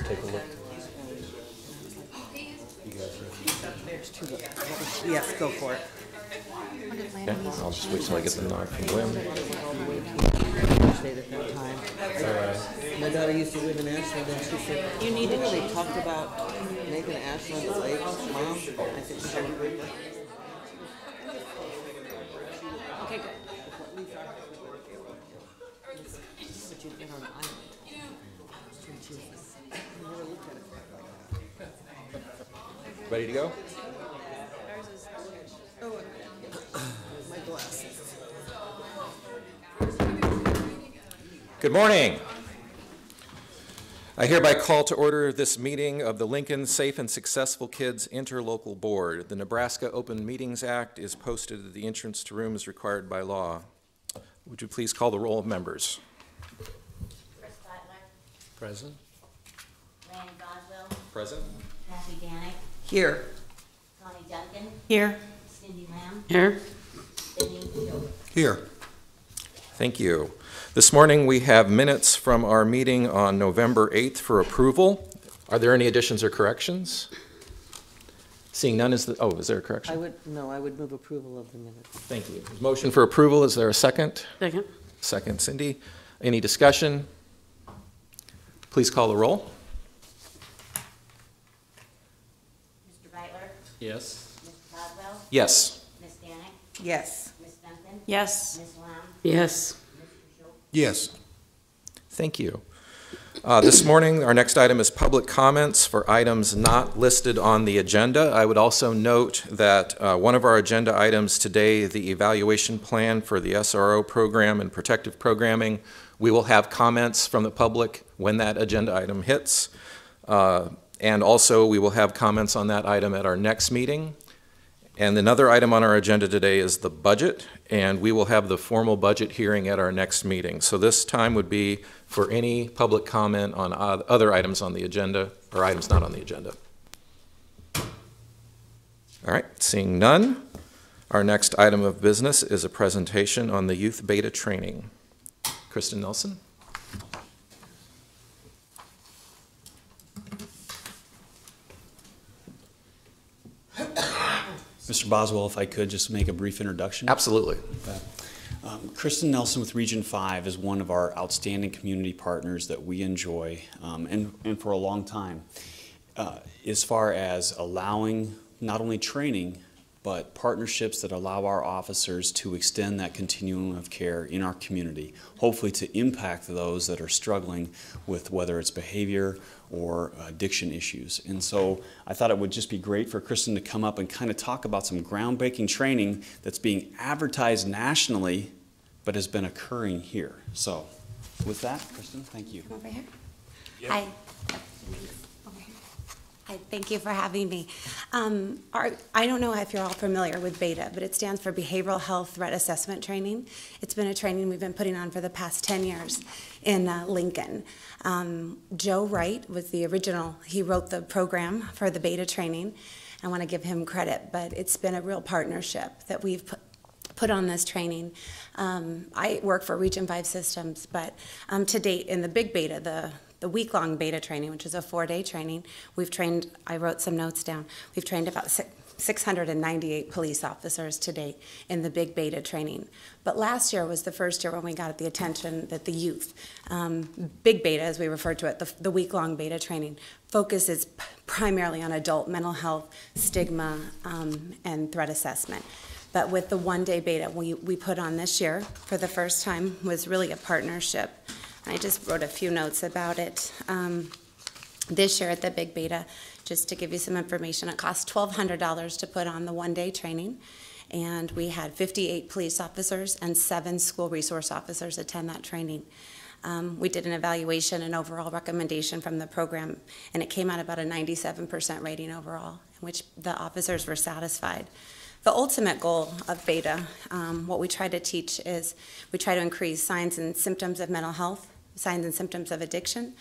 take a look. You guys ready? Yes, go for it. Okay. I'll just wait till I get the nod from Wim. Stayed at that time. My daughter used to live in Ashland, and she said, "You need to." They talked about making Ashland a lake, Mom. I said, "Sure." Okay, good. But you've been on an island. Ready to go? My glasses. Good morning. I hereby call to order this meeting of the Lincoln Safe and Successful Kids Interlocal Board. The Nebraska Open Meetings Act is posted at the entrance to rooms required by law. Would you please call the roll of members? Chris Butler. Present. Randy Boswell. Present. Kathy Danick. Here. Connie Duncan. Here. Cindy Lamb. Here. Denise Schultz. Here. Thank you. This morning we have minutes from our meeting on November 8th for approval. Are there any additions or corrections? Seeing none, is there a correction? I would move approval of the minutes. Thank you. Motion for approval, is there a second? Second. Second, Cindy. Any discussion? Please call the roll. Mr. Beitler. Yes. Mr. Boswell. Yes. Ms. Danick. Yes. Ms. Duncan. Yes. Ms. Lamb. Yes. Mr. Schultz. Yes. Thank you. This morning, our next item is public comments for items not listed on the agenda. I would also note that one of our agenda items today, the evaluation plan for the SRO program and protective programming, we will have comments from the public when that agenda item hits. And also, we will have comments on that item at our next meeting. And another item on our agenda today is the budget, and we will have the formal budget hearing at our next meeting. So this time would be for any public comment on other items on the agenda, or items not on the agenda. All right, seeing none, our next item of business is a presentation on the youth beta training. Kristen Nelson. Mr. Boswell, if I could just make a brief introduction. Absolutely. Kristen Nelson with Region 5 is one of our outstanding community partners that we enjoy and for a long time. As far as allowing not only training, but partnerships that allow our officers to extend that continuum of care in our community, hopefully to impact those that are struggling with whether it's behavior or addiction issues. And so I thought it would just be great for Kristen to come up and kind of talk about some groundbreaking training that's being advertised nationally, but has been occurring here. So with that, Kristen, thank you. Over here. Yep. Hi. Over here. Hi, thank you for having me. I don't know if you're all familiar with BETA, but it stands for Behavioral Health Threat Assessment Training. It's been a training we've been putting on for the past 10 years in Lincoln. Joe Wright was the original. He wrote the program for the BETA training. I want to give him credit, but it's been a real partnership that we've put on this training. I work for Region 5 Systems, but to date in the big BETA, the week-long BETA training, which is a 4-day training, we've trained, I wrote some notes down, we've trained about 698 police officers to date in the big BETA training. But last year was the first year when we got the attention that the youth, big BETA as we refer to it, the week-long BETA training, focuses primarily on adult mental health, stigma, and threat assessment. But with the 1-day BETA we put on this year for the first time was really a partnership. I just wrote a few notes about it. This year at the big BETA, just to give you some information, it cost $1,200 to put on the 1-day training, and we had 58 police officers and 7 school resource officers attend that training. We did an evaluation and overall recommendation from the program, and it came out about a 97% rating overall, in which the officers were satisfied. The ultimate goal of BETA, what we try to teach is we try to increase signs and symptoms of mental health, signs and symptoms of addiction,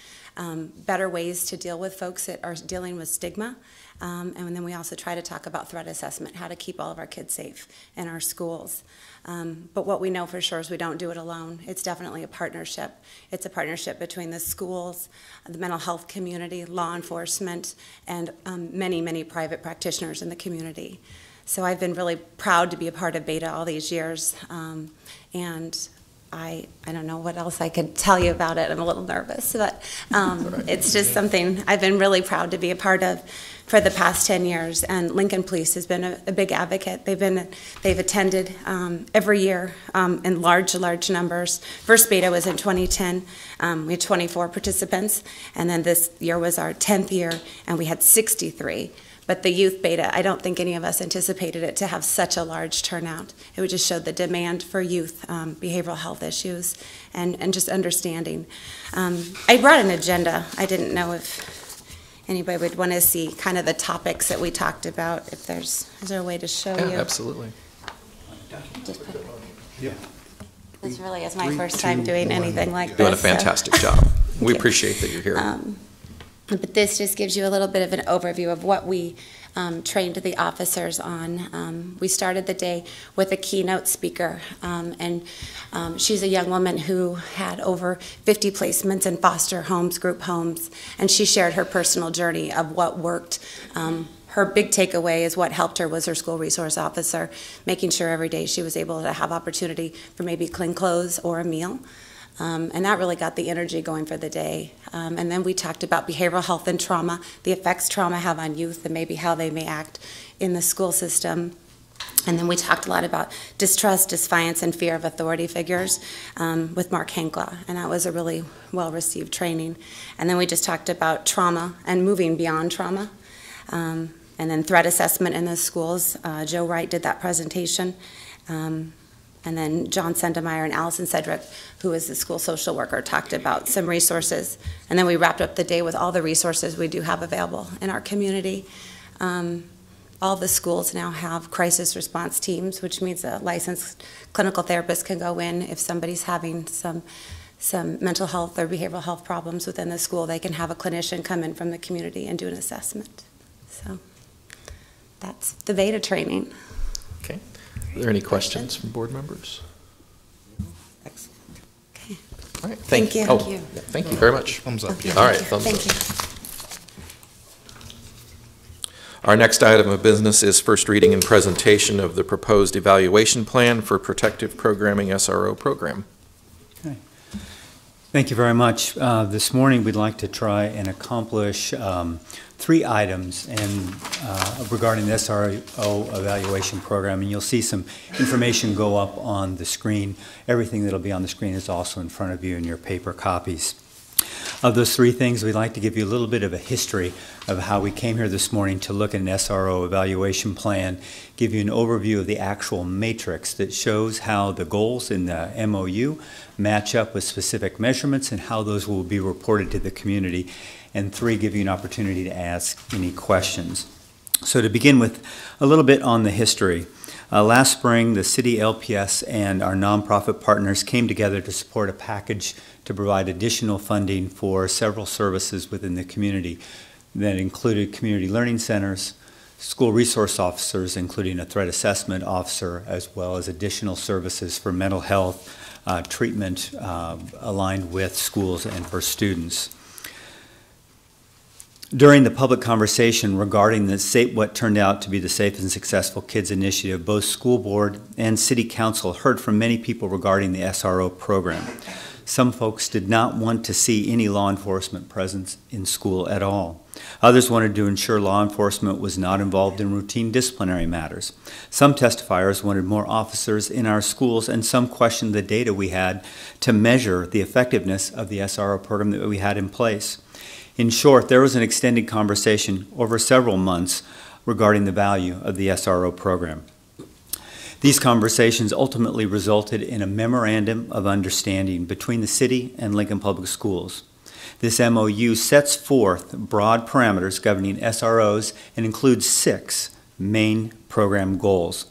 better ways to deal with folks that are dealing with stigma, and then we also try to talk about threat assessment, how to keep all of our kids safe in our schools. But what we know for sure is we don't do it alone. It's definitely a partnership. It's a partnership between the schools, the mental health community, law enforcement, and many, many private practitioners in the community. So I've been really proud to be a part of Beta all these years, and I don't know what else I could tell you about it. I'm a little nervous, but it's just something I've been really proud to be a part of for the past 10 years. And Lincoln Police has been a big advocate. They've attended every year in large numbers. First Beta was in 2010. We had 24 participants, and then this year was our 10th year, and we had 63. But the youth beta, I don't think any of us anticipated it to have such a large turnout. It would just show the demand for youth behavioral health issues and just understanding. I brought an agenda. I didn't know if anybody would want to see kind of the topics that we talked about. If is there a way to show you? Absolutely. Just put, yeah. This really is my first time doing anything like this. Doing a fantastic job. We appreciate that you're here. But this just gives you a little bit of an overview of what we trained the officers on. We started the day with a keynote speaker, and she's a young woman who had over 50 placements in foster homes, group homes, and she shared her personal journey of what worked. Her big takeaway is what helped her was her school resource officer, making sure every day she was able to have opportunity for maybe clean clothes or a meal. And that really got the energy going for the day. And then we talked about behavioral health and trauma, the effects trauma have on youth and maybe how they may act in the school system. And then we talked a lot about distrust, defiance, and fear of authority figures with Mark Hankla, and that was a really well-received training. And then we just talked about trauma and moving beyond trauma. And then threat assessment in the schools. Joe Wright did that presentation. And then John Sendemeyer and Allison Cedric, who is the school social worker, talked about some resources. And then we wrapped up the day with all the resources we do have available in our community. All the schools now have crisis response teams, which means a licensed clinical therapist can go in if somebody's having some mental health or behavioral health problems within the school. They can have a clinician come in from the community and do an assessment. So that's the Beta training. Okay. Are there any questions from board members? Excellent. Okay. All right. Thank you. Oh, Thank you. yeah, thank you very much. Thumbs up. Okay. All right. Thumbs Thank up. you. Our next item of business is first reading and presentation of the proposed evaluation plan for protective programming SRO program. Okay. Thank you very much. This morning we'd like to try and accomplish 3 items regarding the SRO evaluation program, and you'll see some information go up on the screen. Everything that'll be on the screen is also in front of you in your paper copies. Of those 3 things, we'd like to give you a little bit of a history of how we came here this morning to look at an SRO evaluation plan, give you an overview of the actual matrix that shows how the goals in the MOU match up with specific measurements and how those will be reported to the community, and 3, give you an opportunity to ask any questions. So to begin with, a little bit on the history. Last spring, the city LPS and our nonprofit partners came together to support a package to provide additional funding for several services within the community that included community learning centers, school resource officers, including a threat assessment officer, as well as additional services for mental health treatment aligned with schools and for students. During the public conversation regarding what turned out to be the Safe and Successful Kids Initiative, both school board and city council heard from many people regarding the SRO program. Some folks did not want to see any law enforcement presence in school at all. Others wanted to ensure law enforcement was not involved in routine disciplinary matters. Some testifiers wanted more officers in our schools, and some questioned the data we had to measure the effectiveness of the SRO program that we had in place. In short, there was an extended conversation over several months regarding the value of the SRO program. These conversations ultimately resulted in a memorandum of understanding between the city and Lincoln Public Schools. This MOU sets forth broad parameters governing SROs and includes 6 main program goals.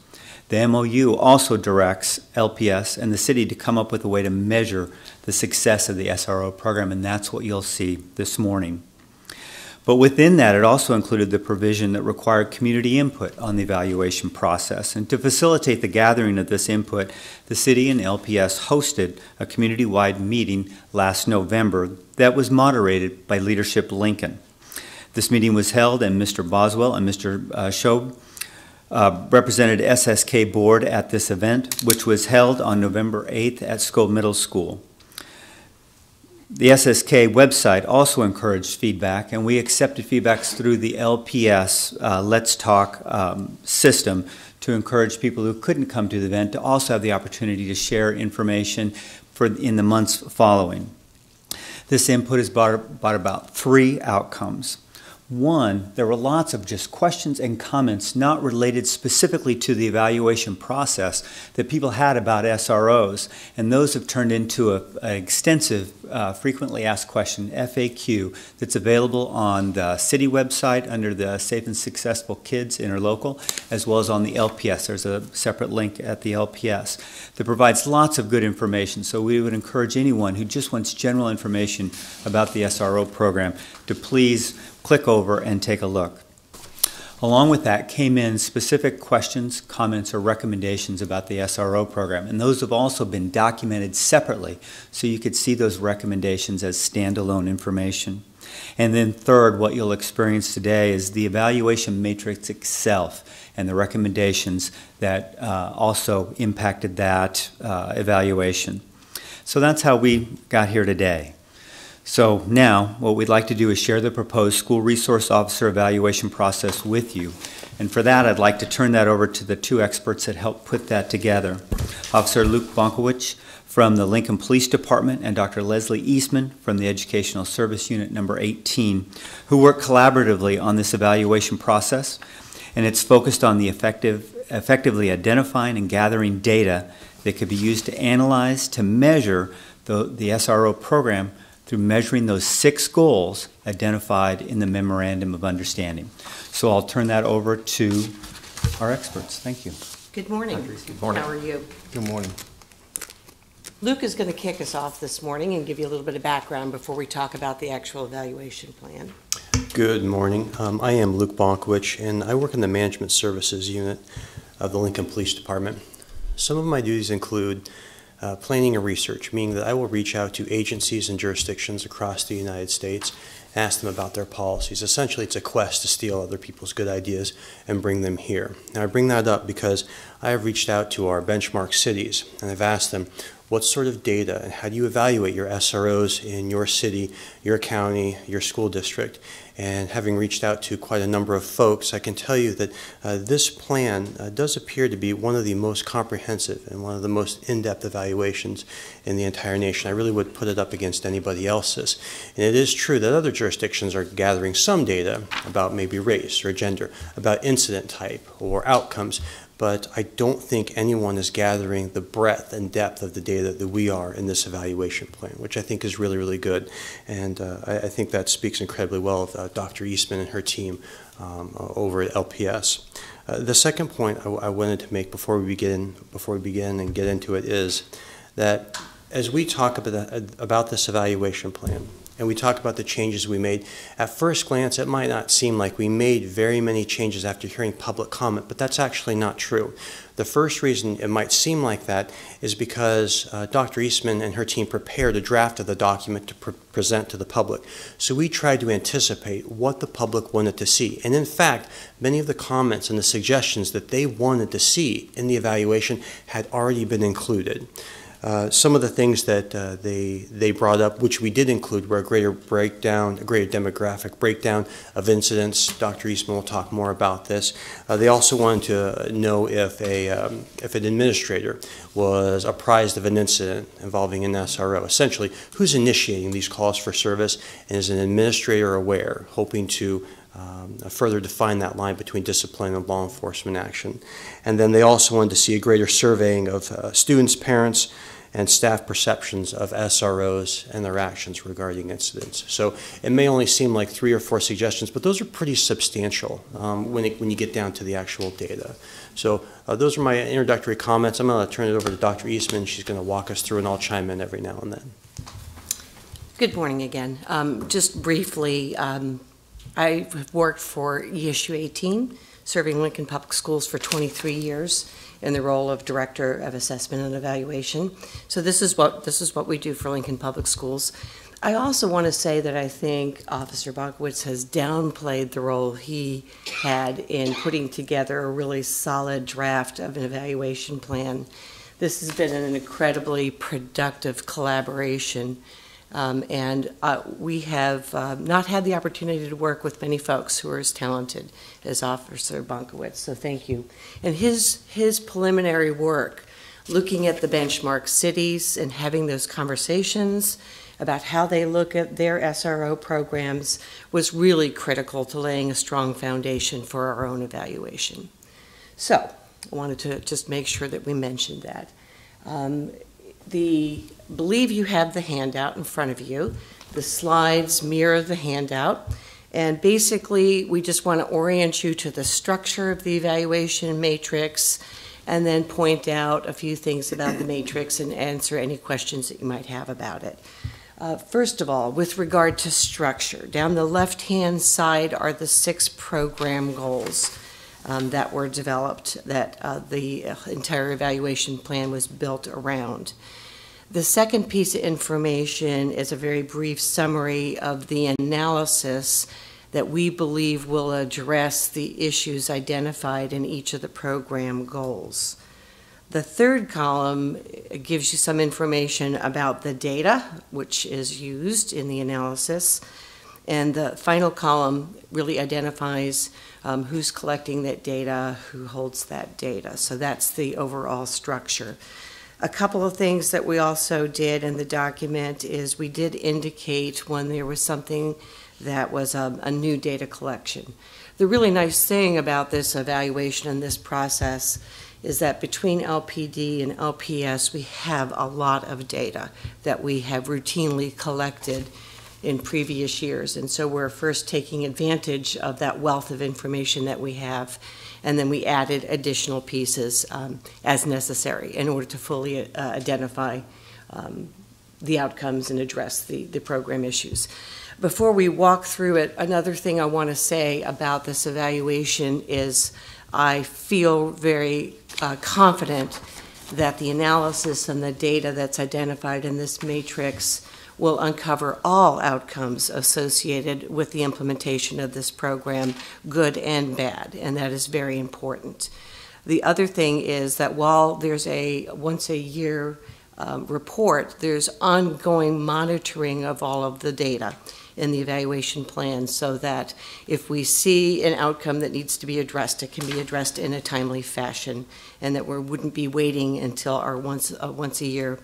The MOU also directs LPS and the city to come up with a way to measure the success of the SRO program, and that's what you'll see this morning. But within that, it also included the provision that required community input on the evaluation process. And to facilitate the gathering of this input, the city and LPS hosted a community-wide meeting last November that was moderated by Leadership Lincoln. This meeting was held, and Mr. Boswell and Mr. Shob represented SSK Board at this event, which was held on November 8th at Skoll Middle School. The SSK website also encouraged feedback, and we accepted feedbacks through the LPS Let's Talk system to encourage people who couldn't come to the event to also have the opportunity to share information in the months following. This input has brought about 3 outcomes. One, there were lots of just questions and comments not related specifically to the evaluation process that people had about SROs, and those have turned into an extensive frequently asked question, FAQ, that's available on the city website under the Safe and Successful Kids Interlocal, as well as on the LPS. There's a separate link at the LPS that provides lots of good information, so we would encourage anyone who just wants general information about the SRO program to please click over and take a look. Along with that came in specific questions, comments, or recommendations about the SRO program, and those have also been documented separately so you could see those recommendations as standalone information. And then third, what you'll experience today is the evaluation matrix itself and the recommendations that also impacted that evaluation. So that's how we got here today. So now what we'd like to do is share the proposed school resource officer evaluation process with you. And for that, I'd like to turn that over to the 2 experts that helped put that together. Officer Luke Bonkowicz from the Lincoln Police Department and Dr. Leslie Eastman from the Educational Service Unit number 18, who work collaboratively on this evaluation process. And it's focused on the effectively identifying and gathering data that could be used to analyze, to measure the SRO program through measuring those 6 goals identified in the Memorandum of Understanding. So I'll turn that over to our experts. Thank you. Good morning. Good morning. How are you? Good morning. Luke is going to kick us off this morning and give you a little bit of background before we talk about the actual evaluation plan. Good morning. I am Luke Bonkowicz, and I work in the Management Services Unit of the Lincoln Police Department. Some of my duties include planning and research, meaning that I will reach out to agencies and jurisdictions across the United States, ask them about their policies. Essentially, it's a quest to steal other people's good ideas and bring them here. Now, I bring that up because I have reached out to our benchmark cities, and I've asked them, what sort of data and how do you evaluate your SROs in your city, your county, your school district? And having reached out to quite a number of folks, I can tell you that this plan does appear to be one of the most comprehensive and one of the most in-depth evaluations in the entire nation. I really would put it up against anybody else's. And it is true that other jurisdictions are gathering some data about maybe race or gender, about incident type or outcomes, but I don't think anyone is gathering the breadth and depth of the data that we are in this evaluation plan, which I think is really, really good. And I think that speaks incredibly well of Dr. Eastman and her team over at LPS. The second point I wanted to make before we begin and get into it is that as we talk about this evaluation plan, and we talk about the changes we made, at first glance it might not seem like we made very many changes after hearing public comment, but that's actually not true. The first reason it might seem like that is because Dr. Eastman and her team prepared a draft of the document to present to the public. So we tried to anticipate what the public wanted to see. And in fact, many of the comments and the suggestions that they wanted to see in the evaluation had already been included. Some of the things that they brought up, which we did include, were a greater demographic breakdown of incidents. Dr. Eastman will talk more about this. They also wanted to know if an administrator was apprised of an incident involving an SRO. Essentially, who's initiating these calls for service, and is an administrator aware, hoping to further define that line between discipline and law enforcement action. And then they also wanted to see a greater surveying of students, parents, and staff perceptions of SROs and their actions regarding incidents. So it may only seem like 3 or 4 suggestions, but those are pretty substantial when you get down to the actual data. So those are my introductory comments. I'm going to turn it over to Dr. Eastman. She's going to walk us through, and I'll chime in every now and then. Good morning again. Just briefly, I've worked for ESU 18, serving Lincoln Public Schools for 23 years in the role of Director of Assessment and Evaluation. So this is what we do for Lincoln Public Schools. I also want to say that I think Officer Bonkowitz has downplayed the role he had in putting together a really solid draft of an evaluation plan. This has been an incredibly productive collaboration. We have not had the opportunity to work with many folks who are as talented as Officer Bonkowitz, so thank you. And his preliminary work, looking at the benchmark cities and having those conversations about how they look at their SRO programs, was really critical to laying a strong foundation for our own evaluation. So I wanted to just make sure that we mentioned that. Believe you have the handout in front of you. The slides mirror the handout. And basically, we just want to orient you to the structure of the evaluation matrix and then point out a few things about the matrix and answer any questions that you might have about it. First of all, with regard to structure, down the left-hand side are the 6 program goals that were developed, that the entire evaluation plan was built around. The second piece of information is a very brief summary of the analysis that we believe will address the issues identified in each of the program goals. The third column gives you some information about the data which is used in the analysis, and the final column really identifies who's collecting that data, who holds that data. So that's the overall structure. A couple of things that we also did in the document is we did indicate when there was something that was a new data collection. The really nice thing about this evaluation and this process is that between LPD and LPS, we have a lot of data that we have routinely collected in previous years. And so we're first taking advantage of that wealth of information that we have, and then we added additional pieces as necessary in order to fully identify the outcomes and address the program issues. Before we walk through it, another thing I want to say about this evaluation is I feel very confident that the analysis and the data that's identified in this matrix will uncover all outcomes associated with the implementation of this program, good and bad, and that is very important. The other thing is that while there's a once-a-year report, there's ongoing monitoring of all of the data in the evaluation plan, so that if we see an outcome that needs to be addressed, it can be addressed in a timely fashion, and that we wouldn't be waiting until our once-a-year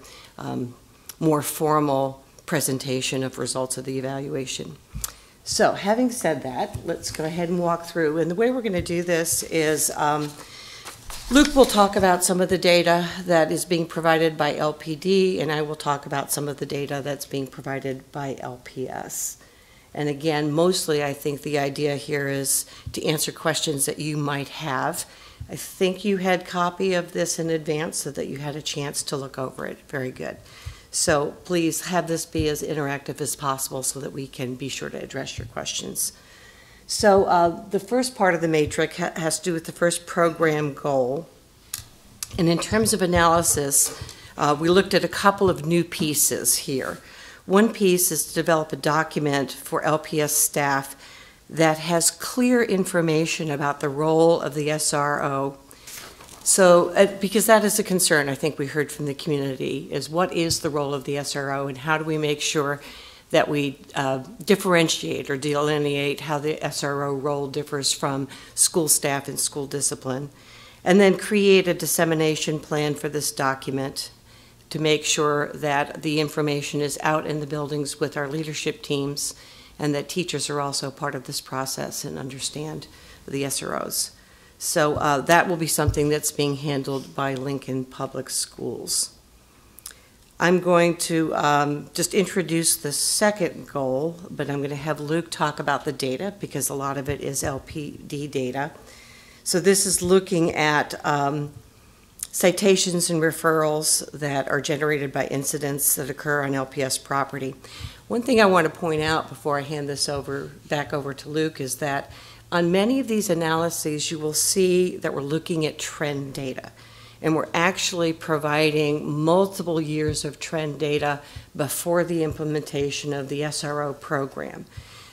more formal presentation of results of the evaluation. So having said that, let's go ahead and walk through. And the way we're going to do this is Luke will talk about some of the data that is being provided by LPD, and I will talk about some of the data that's being provided by LPS. And again, mostly I think the idea here is to answer questions that you might have. I think you had a copy of this in advance so that you had a chance to look over it. Very good. So please have this be as interactive as possible so that we can be sure to address your questions. So the first part of the matrix has to do with the first program goal. And in terms of analysis, we looked at a couple of new pieces here. One piece is to develop a document for LPS staff that has clear information about the role of the SRO. So, because that is a concern I think we heard from the community, is what is the role of the SRO and how do we make sure that we differentiate or delineate how the SRO role differs from school staff and school discipline. And then create a dissemination plan for this document to make sure that the information is out in the buildings with our leadership teams and that teachers are also part of this process and understand the SROs. So that will be something that's being handled by Lincoln Public Schools. I'm going to just introduce the second goal, but I'm going to have Luke talk about the data because a lot of it is LPD data. So this is looking at citations and referrals that are generated by incidents that occur on LPS property. One thing I want to point out before I hand this back over to Luke is that on many of these analyses, you will see that we're looking at trend data. And we're actually providing multiple years of trend data before the implementation of the SRO program.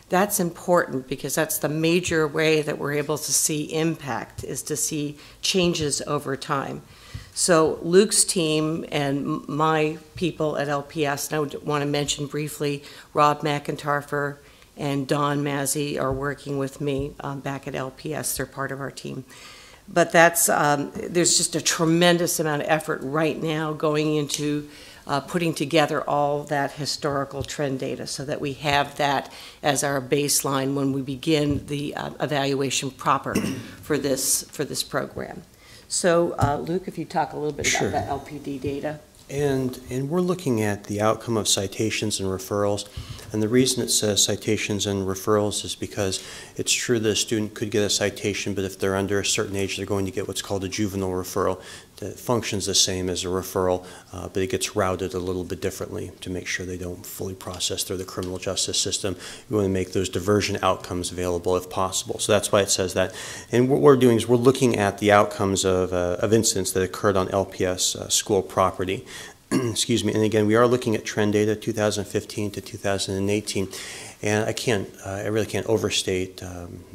That's important because that's the major way that we're able to see impact, is to see changes over time. So Luke's team and my people at LPS, and I would want to mention briefly Rob McIntarfer and Don Mazzi are working with me back at LPS. They're part of our team. But that's, there's just a tremendous amount of effort right now going into putting together all that historical trend data so that we have that as our baseline when we begin the evaluation proper for this program. So Luke, if you talk a little bit Sure. about that LPD data. And we're looking at the outcome of citations and referrals. And the reason it says citations and referrals is because it's true that a student could get a citation, but if they're under a certain age, they're going to get what's called a juvenile referral that functions the same as a referral, but it gets routed a little bit differently to make sure they don't fully process through the criminal justice system. We want to make those diversion outcomes available if possible. So that's why it says that. And what we're doing is we're looking at the outcomes of incidents that occurred on LPS school property. Excuse me. And again, we are looking at trend data 2015 to 2018, and I really can't overstate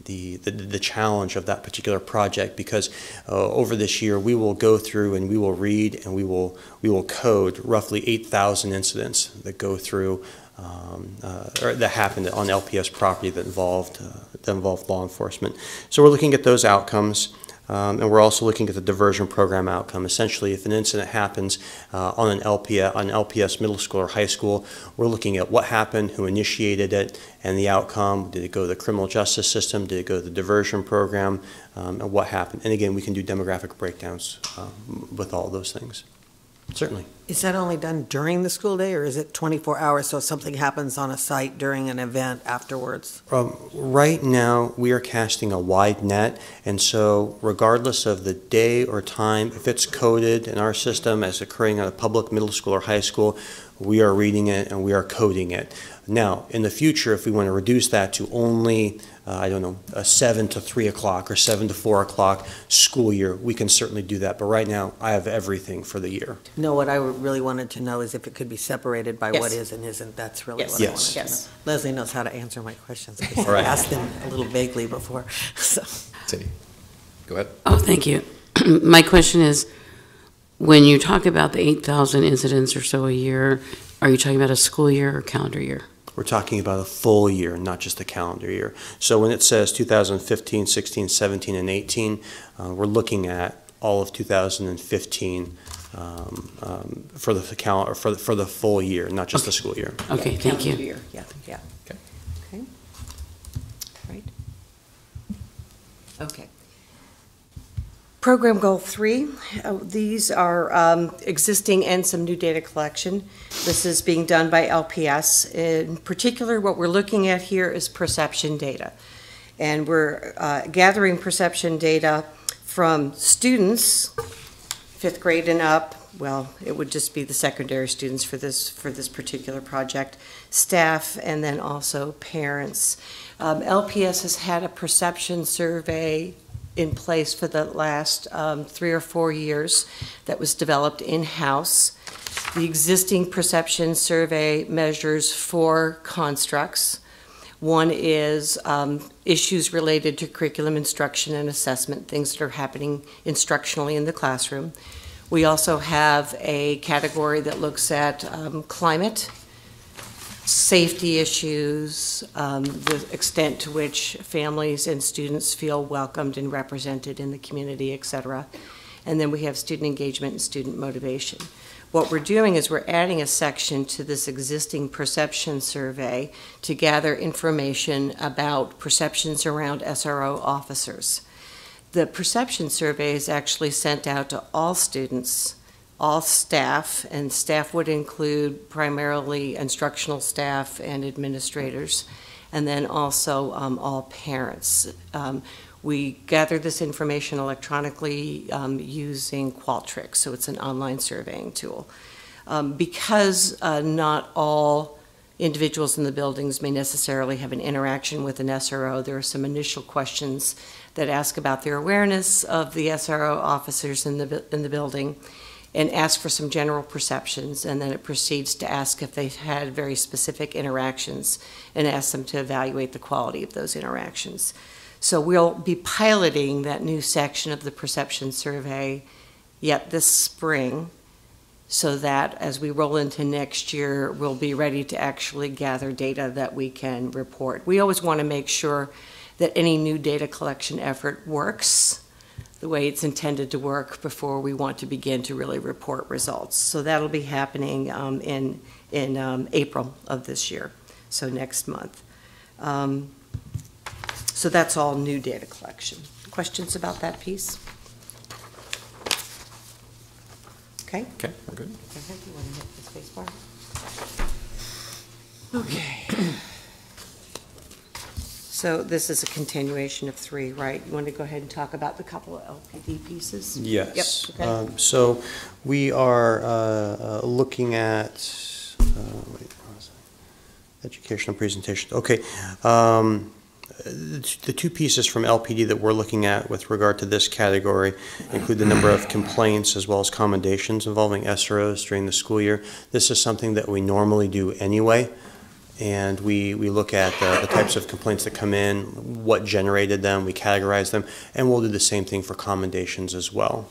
the challenge of that particular project, because over this year we will go through and we will read and we will code roughly 8,000 incidents that go through or that happened on LPS property that involved law enforcement. So we're looking at those outcomes. And we're also looking at the diversion program outcome. Essentially, if an incident happens on LPS middle school or high school, we're looking at what happened, who initiated it, and the outcome. Did it go to the criminal justice system? Did it go to the diversion program? And what happened? And again, we can do demographic breakdowns with all of those things. Certainly. Is that only done during the school day, or is it 24 hours so if something happens on a site during an event afterwards? Right now, we are casting a wide net, and so regardless of the day or time, if it's coded in our system as occurring at a public middle school or high school, we are reading it and we are coding it. Now, in the future, if we want to reduce that to only, I don't know, a 7 to 3 o'clock or 7 to 4 o'clock school year, we can certainly do that. But right now, I have everything for the year. No, what I really wanted to know is if it could be separated by Yes. what is and isn't. That's really Yes. what I wanted Yes. to know. Yes. Leslie knows how to answer my questions because All right. I asked them a little vaguely before. So. Cindy, go ahead. Oh, thank you. My question is, when you talk about the 8,000 incidents or so a year, are you talking about a school year or calendar year? We're talking about a full year, not just a calendar year. So when it says 2015, 16, 17, and 18, we're looking at all of 2015 for the full year, not just the school year. Okay, thank you. Year. Yeah. Okay. Okay. Right. Okay. Program Goal 3, these are existing and some new data collection. This is being done by LPS. In particular, what we're looking at here is perception data. And we're gathering perception data from students, 5th grade and up. Well, it would just be the secondary students for this particular project, staff, and then also parents. LPS has had a perception survey in place for the last 3 or 4 years that was developed in-house. The existing perception survey measures 4 constructs. One is issues related to curriculum instruction and assessment, things that are happening instructionally in the classroom. We also have a category that looks at climate, safety issues, the extent to which families and students feel welcomed and represented in the community, et cetera. And then we have student engagement and student motivation. What we're doing is we're adding a section to this existing perception survey to gather information about perceptions around SRO officers. The perception survey is actually sent out to all students, all staff, and staff would include primarily instructional staff and administrators, and then also all parents. We gather this information electronically using Qualtrics, so it's an online surveying tool. Because not all individuals in the buildings may necessarily have an interaction with an SRO, there are some initial questions that ask about their awareness of the SRO officers in the building, and ask for some general perceptions, and then it proceeds to ask if they've had very specific interactions and ask them to evaluate the quality of those interactions. So we'll be piloting that new section of the perception survey yet this spring, so that as we roll into next year, we'll be ready to actually gather data that we can report. We always want to make sure that any new data collection effort works the way it's intended to work before we want to begin to really report results. So that'll be happening in April of this year, so next month. So that's all new data collection. Questions about that piece? Okay. Okay, we're good. Go ahead, you want to hit the space bar? Okay. So this is a continuation of 3, right? You want to go ahead and talk about the couple of LPD pieces? Yes. Yep. Okay. So we are looking at educational presentation. Okay. The 2 pieces from LPD that we're looking at with regard to this category include the number of complaints as well as commendations involving SROs during the school year. This is something that we normally do anyway, and we look at the types of complaints that come in, what generated them, we categorize them, and we'll do the same thing for commendations as well.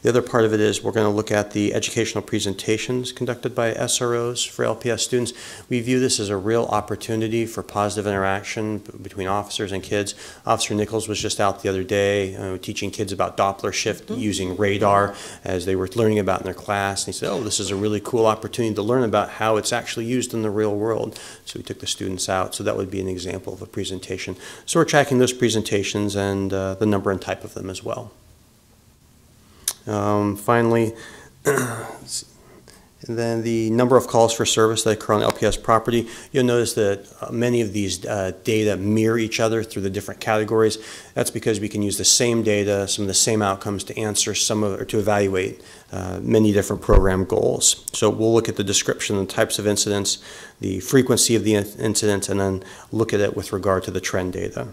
The other part of it is we're going to look at the educational presentations conducted by SROs for LPS students. We view this as a real opportunity for positive interaction between officers and kids. Officer Nichols was just out the other day teaching kids about Doppler shift using radar as they were learning about in their class. And he said, oh, this is a really cool opportunity to learn about how it's actually used in the real world. So we took the students out. So that would be an example of a presentation. So we're tracking those presentations and the number and type of them as well. Finally, then the number of calls for service that occur on LPS property. You'll notice that many of these data mirror each other through the different categories. That's because we can use the same data, some of the same outcomes to answer or to evaluate many different program goals. So we'll look at the description and types of incidents, the frequency of the incidents, and then look at it with regard to the trend data.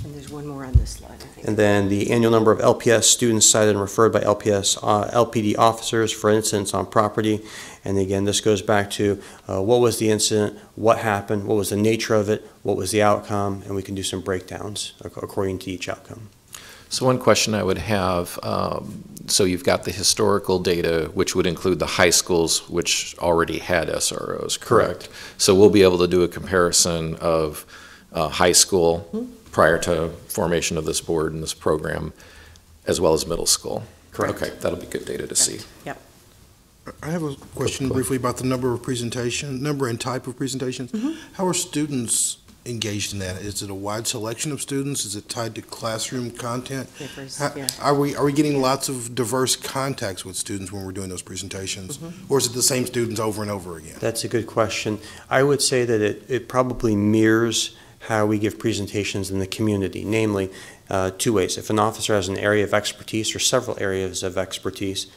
And there's one more on this slide, I think. And then the annual number of LPS students cited and referred by LPD officers for incidents on property. And again, this goes back to what was the incident, what happened, what was the nature of it, what was the outcome, and we can do some breakdowns according to each outcome. So one question I would have, so you've got the historical data, which would include the high schools, which already had SROs, correct? So we'll be able to do a comparison of high school prior to formation of this board and this program, as well as middle school. Correct. Okay, that'll be good data to see. Yep. I have a question briefly about the number and type of presentations. How are students engaged in that? Is it a wide selection of students? Is it tied to classroom content? Yeah. Are we getting lots of diverse contacts with students when we're doing those presentations? Or is it the same students over and over again? That's a good question. I would say that it probably mirrors how we give presentations in the community, namely 2 ways. If an officer has an area of expertise or several areas of expertise,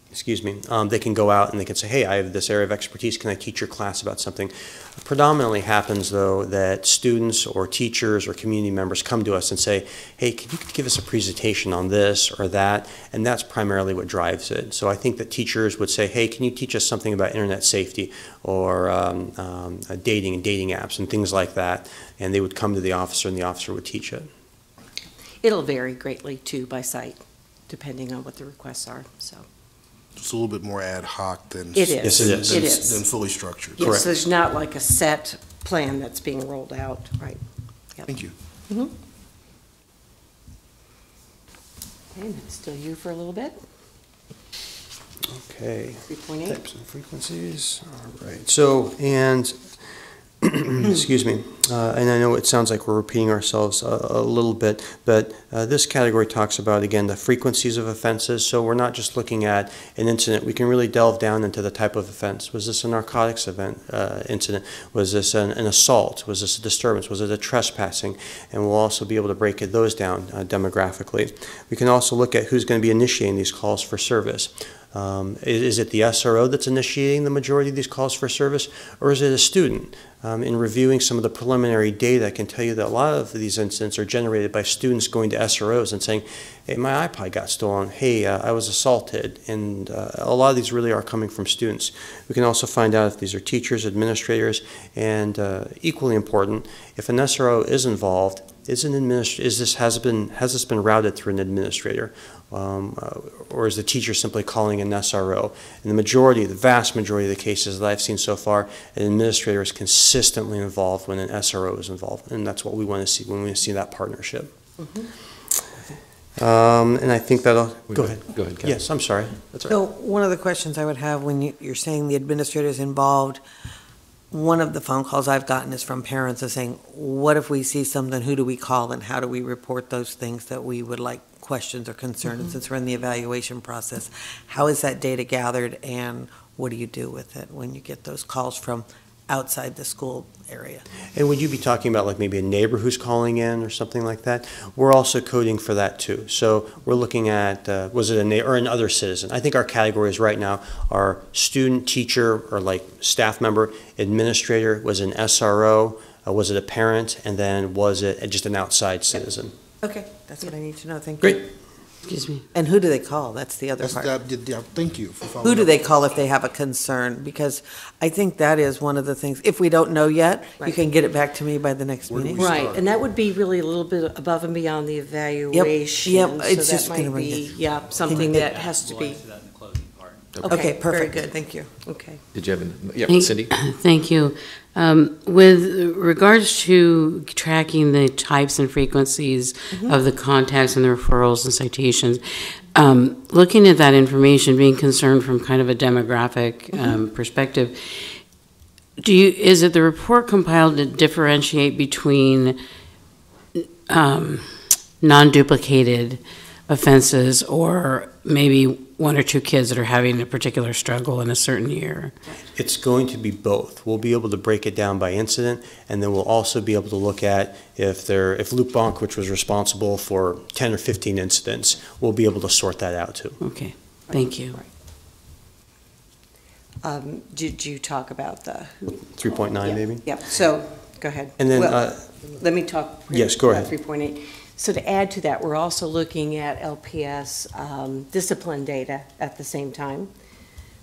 they can go out and they can say, hey, I have this area of expertise, can I teach your class about something? It predominantly happens, though, that students or teachers or community members come to us and say, hey, can you give us a presentation on this or that? And that's primarily what drives it. So I think that teachers would say, hey, can you teach us something about internet safety or dating and dating apps and things like that? And they would come to the officer and the officer would teach it. It'll vary greatly, too, by site, depending on what the requests are, so. It's a little bit more ad hoc than It is. Yes, it is. It is. than fully structured. Yes, Correct. there's not like a set plan that's being rolled out, right? Yep. Thank you. Okay, and it's still you for a little bit. Okay. 3.8. Types and frequencies. All right. So, and excuse me, and I know it sounds like we're repeating ourselves a little bit, but this category talks about, again, the frequencies of offenses. So we're not just looking at an incident. We can really delve down into the type of offense. Was this a narcotics incident? Was this an assault? Was this a disturbance? Was it a trespassing? And we'll also be able to break those down demographically. We can also look at who's going to be initiating these calls for service. Is it the SRO that's initiating the majority of these calls for service, or is it a student? In reviewing some of the preliminary data, I can tell you that a lot of these incidents are generated by students going to SROs and saying, hey, my iPod got stolen, hey, I was assaulted, and a lot of these really are coming from students. We can also find out if these are teachers, administrators, and equally important, if an SRO is involved, has this been routed through an administrator? Or is the teacher simply calling an SRO? In the vast majority of the cases that I've seen so far, an administrator is consistently involved when an SRO is involved, and that's what we want to see when we see that partnership. And I think that'll... Go ahead. Go ahead, Ken. Yes, I'm sorry. That's all right. So one of the questions I would have when you're saying the administrator is involved, one of the phone calls I've gotten is from parents of saying, what if we see something, who do we call and how do we report those things that we would like questions or concerns since we're in the evaluation process? How is that data gathered and what do you do with it when you get those calls from outside the school area? And would you be talking about like maybe a neighbor who's calling in or something like that? We're also coding for that too. So we're looking at, was it a neighbor or another citizen? I think our categories right now are student, teacher, or like staff member, administrator, was an SRO, was it a parent, and then was it just an outside citizen? Okay, that's what I need to know. Thank Great. you. Excuse me. And who do they call? That's the other That's, part. thank you for following Who do up. they call if they have a concern? Because I think that is one of the things, if we don't know yet, you Right. can get it back to me by the next Where do meeting. we Right, start? and that would be really a little bit above and beyond the evaluation. yep, so it's that just might gonna bring be, it- Yeah, something it- that has to be, Okay, very perfect. good. Thank you. Okay. Did you have, yeah, Thank- Cindy? Thank you. With regards to tracking the types and frequencies of the contacts and the referrals and citations, looking at that information, being concerned from kind of a demographic perspective, is it the report compiled to differentiate between non-duplicated offenses or maybe one or two kids that are having a particular struggle in a certain year? It's going to be both. We'll be able to break it down by incident, and then we'll also be able to look at if Luke Bonk, which was responsible for 10 or 15 incidents, we'll be able to sort that out too. Okay, thank you. Did you talk about the? 3.9 Yeah. maybe? Yep, so, go ahead. And then, Well, let me talk. yes, go about ahead. 3.8. So to add to that, we're also looking at LPS discipline data at the same time,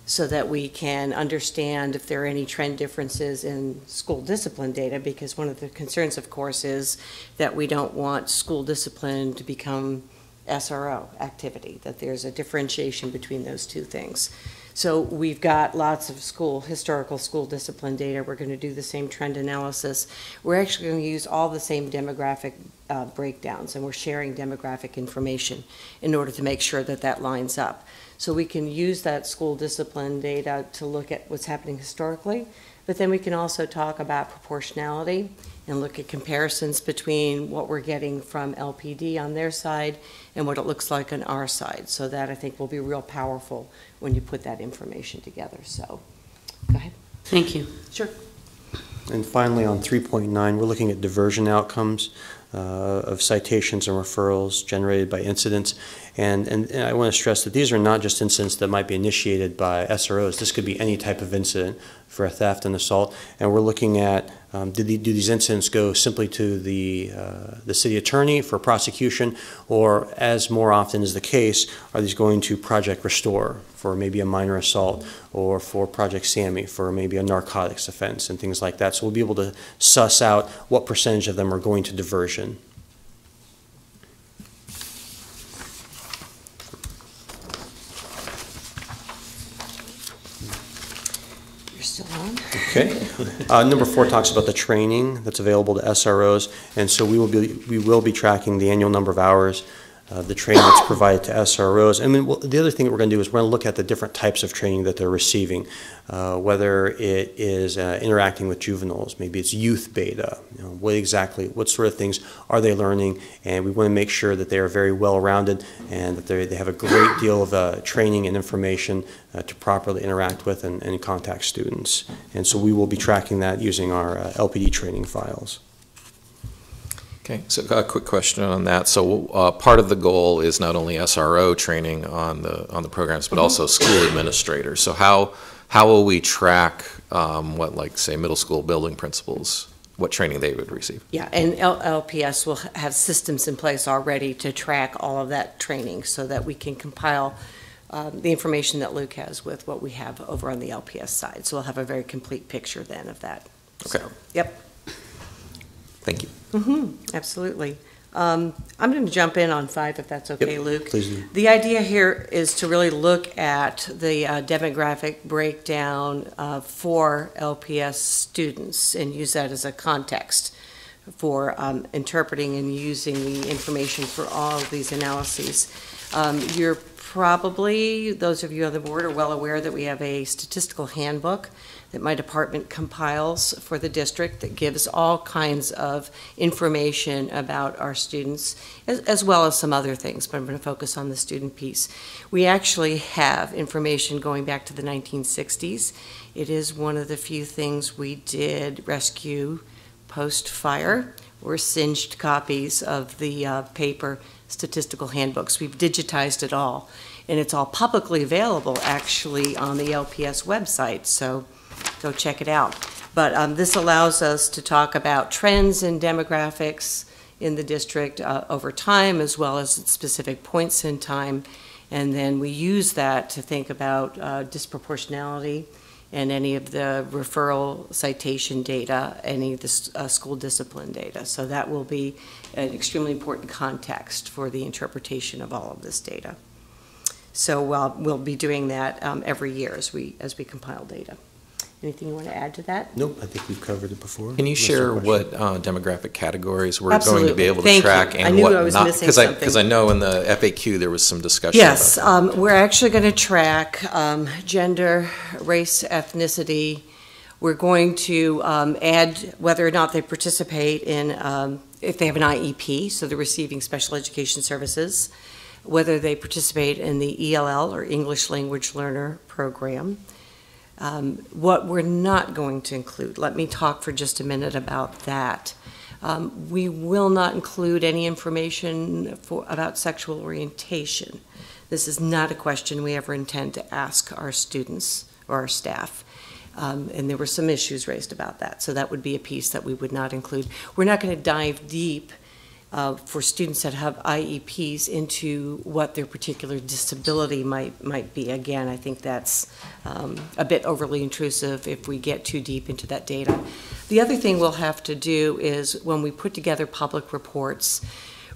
so that we can understand if there are any trend differences in school discipline data, because one of the concerns, of course, is that we don't want school discipline to become SRO activity, that there's a differentiation between those two things. So we've got lots of historical school discipline data. We're going to do the same trend analysis. We're actually going to use all the same demographic breakdowns, and we're sharing demographic information in order to make sure that that lines up. So we can use that school discipline data to look at what's happening historically, but then we can also talk about proportionality and look at comparisons between what we're getting from LPD on their side and what it looks like on our side. So that, I think, will be real powerful when you put that information together. So, go ahead. Thank you. Sure. And finally, on 3.9, we're looking at diversion outcomes of citations and referrals generated by incidents. And I want to stress that these are not just incidents that might be initiated by SROs. This could be any type of incident for a theft and assault. And we're looking at, do these incidents go simply to the city attorney for prosecution, or, as more often is the case, are these going to Project Restore for maybe a minor assault, or for Project Sammy for maybe a narcotics offense and things like that. So we'll be able to suss out what percentage of them are going to diversion. You're still on? Okay. Number 4 talks about the training that's available to SROs, and so we will be tracking the annual number of hours the training that's provided to SROs. And then the other thing that we're going to do is we're going to look at the different types of training that they're receiving, whether it is interacting with juveniles, maybe it's youth beta, what sort of things are they learning, and we want to make sure that they are very well-rounded and that they have a great deal of training and information to properly interact with and contact students. And so we will be tracking that using our LPD training files. Okay, so a quick question on that. So part of the goal is not only SRO training on the programs, but also school administrators. So how will we track say middle school building principals, what training they would receive? Yeah, and LPS will have systems in place already to track all of that training so that we can compile the information that Luke has with what we have over on the LPS side. So we'll have a very complete picture then of that. Okay. So, yep. Thank you. Absolutely. I'm going to jump in on 5 if that's okay, Luke. Please do. The idea here is to really look at the demographic breakdown for LPS students and use that as a context for interpreting and using the information for all of these analyses. You're probably, those of you on the board are well aware that we have a statistical handbook that my department compiles for the district that gives all kinds of information about our students, as well as some other things, but I'm going to focus on the student piece. We actually have information going back to the 1960s. It is one of the few things we did rescue post-fire, or singed copies of the paper statistical handbooks. We've digitized it all, and it's all publicly available actually on the LPS website, so go check it out. But this allows us to talk about trends in demographics in the district over time, as well as at specific points in time, and then we use that to think about disproportionality and any of the referral citation data, any of the school discipline data. So that will be an extremely important context for the interpretation of all of this data. So we'll be doing that every year as we compile data. Anything you want to add to that? Nope, I think we've covered it before. Can you share what demographic categories we're Absolutely. going to be able to Thank track you. and I knew what I was not? missing something. Because I know in the FAQ there was some discussion Yes, about that. we're actually going to track gender, race, ethnicity. We're going to add whether or not they participate in, if they have an IEP, so they're receiving special education services, whether they participate in the ELL, or English Language Learner Program. What we're not going to include, let me talk for just a minute about that. We will not include any information about sexual orientation. This is not a question we ever intend to ask our students or our staff. And there were some issues raised about that, so that would be a piece that we would not include. We're not going to dive deep for students that have IEPs into what their particular disability might be. Again, I think that's a bit overly intrusive if we get too deep into that data. The other thing we'll have to do is when we put together public reports,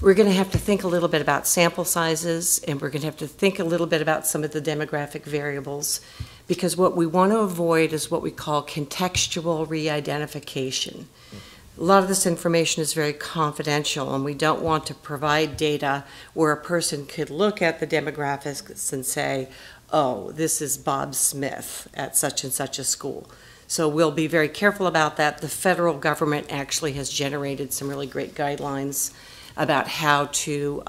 we're going to have to think a little bit about sample sizes, and we're going to have to think a little bit about some of the demographic variables, because what we want to avoid is what we call contextual re-identification. A lot of this information is very confidential, and we don't want to provide data where a person could look at the demographics and say, oh, this is Bob Smith at such and such a school. So we'll be very careful about that. The federal government actually has generated some really great guidelines about how to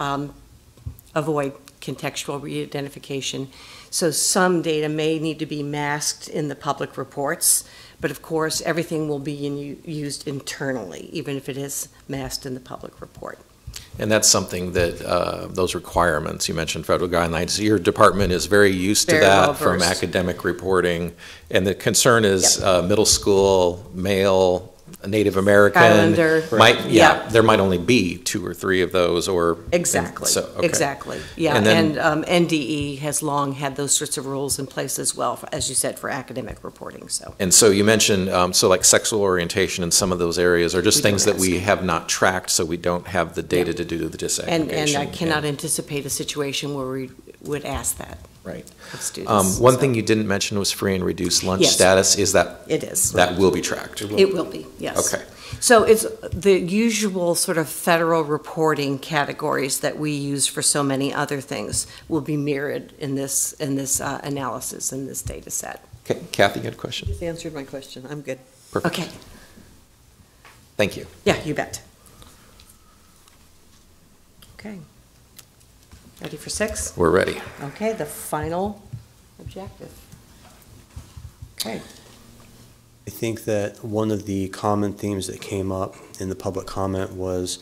avoid contextual re-identification. So some data may need to be masked in the public reports, but of course, everything will be used internally, even if it is masked in the public report. And that's something that those requirements, you mentioned federal guidelines, your department is very used to Very that well-versed. from academic reporting. And the concern is middle school, male, Native American. Islander. There might only be 2 or 3 of those, or Exactly. okay. Exactly. Yeah, And then- NDE has long had those sorts of rules in place as well, as you said, for academic reporting. So And so you mentioned, like sexual orientation in some of those areas are just We things don't that we have not tracked, so we don't have the data to do the disaggregation. and I cannot anticipate a situation where we would ask that Right. of students. One So thing you didn't mention was free and reduced lunch Yes. status. Is that It is. that will be tracked? It will be, yes. Okay. So it's the usual sort of federal reporting categories that we use for so many other things will be mirrored in this analysis, in this data set. Okay, Kathy, you had a question? Just answered my question. I'm good. Perfect. Okay, Thank you. yeah, you bet. Okay. Ready for 6? We're ready. Okay, the final objective. Okay. I think that one of the common themes that came up in the public comment was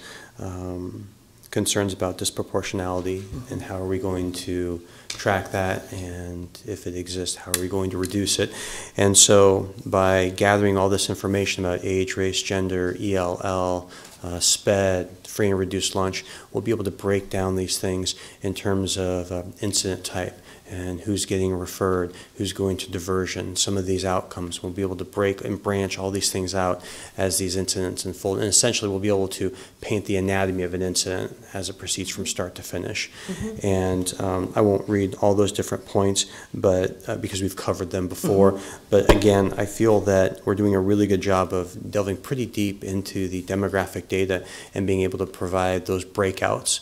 concerns about disproportionality and how are we going to track that, and if it exists, how are we going to reduce it. And so by gathering all this information about age, race, gender, ELL, SPED, free and reduced lunch, we'll be able to break down these things in terms of incident type and who's getting referred, who's going to diversion, some of these outcomes. We'll be able to break and branch all these things out as these incidents unfold. And essentially, we'll be able to paint the anatomy of an incident as it proceeds from start to finish. Mm-hmm. And I won't read all those different points, but because we've covered them before. Mm-hmm. But again, I feel that we're doing a really good job of delving pretty deep into the demographic data and being able to provide those breakouts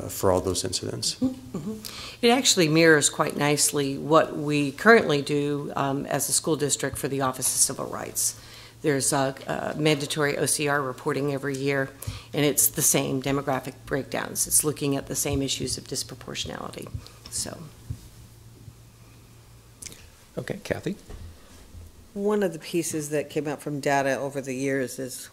for all those incidents. Mm-hmm. Mm-hmm. It actually mirrors quite nicely what we currently do as a school district for the Office of Civil Rights. There's mandatory OCR reporting every year, and it's the same demographic breakdowns. It's looking at the same issues of disproportionality. So. Okay, Kathy? One of the pieces that came out from data over the years is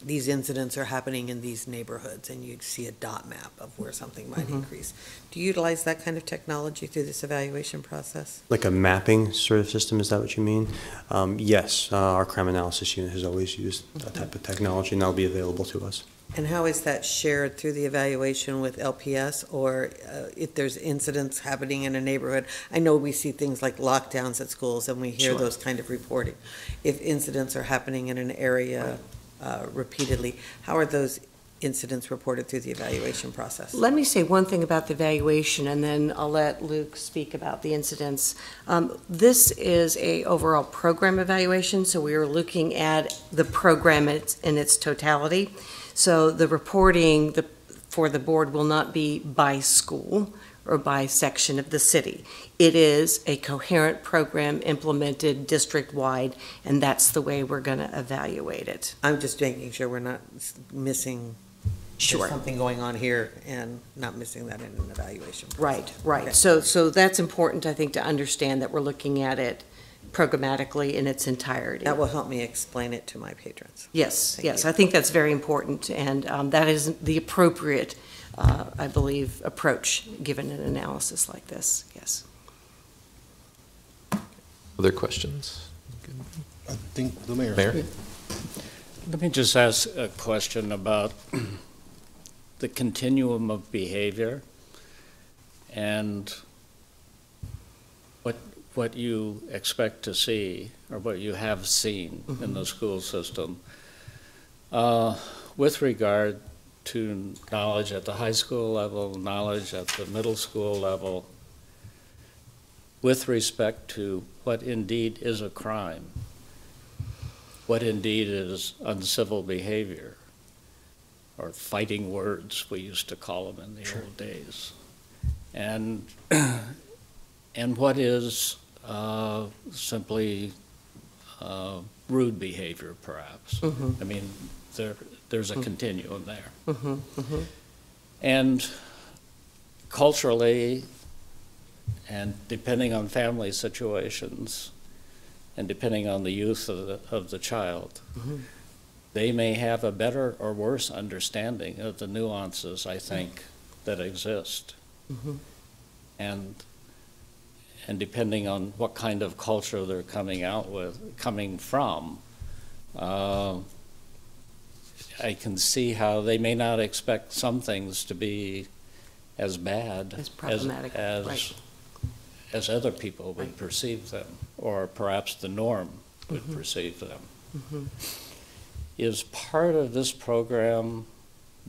these incidents are happening in these neighborhoods, and you'd see a dot map of where something might increase. Do you utilize that kind of technology through this evaluation process? Like a mapping sort of system, is that what you mean? Yes, our crime analysis unit has always used that type of technology, and that'll be available to us. And how is that shared through the evaluation with LPS, or if there's incidents happening in a neighborhood? I know we see things like lockdowns at schools, and we hear Sure. those kind of reporting. If incidents are happening in an area repeatedly, how are those incidents reported through the evaluation process? Let me say one thing about the evaluation, and then I'll let Luke speak about the incidents. This is a overall program evaluation, so we are looking at the program in its totality. So the reporting for the board will not be by school or by section of the city. It is a coherent program implemented district-wide, and that's the way we're going to evaluate it. I'm just making sure we're not missing Sure. something going on here and not missing that in an evaluation process. Right. Okay. So that's important, I think, to understand that we're looking at it programmatically in its entirety. That will help me explain it to my patrons. Yes, Thank yes, you. I think that's very important, and that is the appropriate, I believe, approach given an analysis like this, yes. Other questions? I think the mayor. Mayor? Let me just ask a question about the continuum of behavior and what you expect to see or what you have seen in the school system with regard to knowledge at the high school level, knowledge at the middle school level, with respect to what indeed is a crime, what indeed is uncivil behavior, or fighting words, we used to call them in the old days, and what is simply rude behavior, perhaps. I mean, there's a continuum there. And culturally, and depending on family situations, and depending on the youth of the child, they may have a better or worse understanding of the nuances, I think, that exist. And depending on what kind of culture they're coming from, I can see how they may not expect some things to be as bad As problematic, right. as other people would perceive them, or perhaps the norm would perceive them. Is part of this program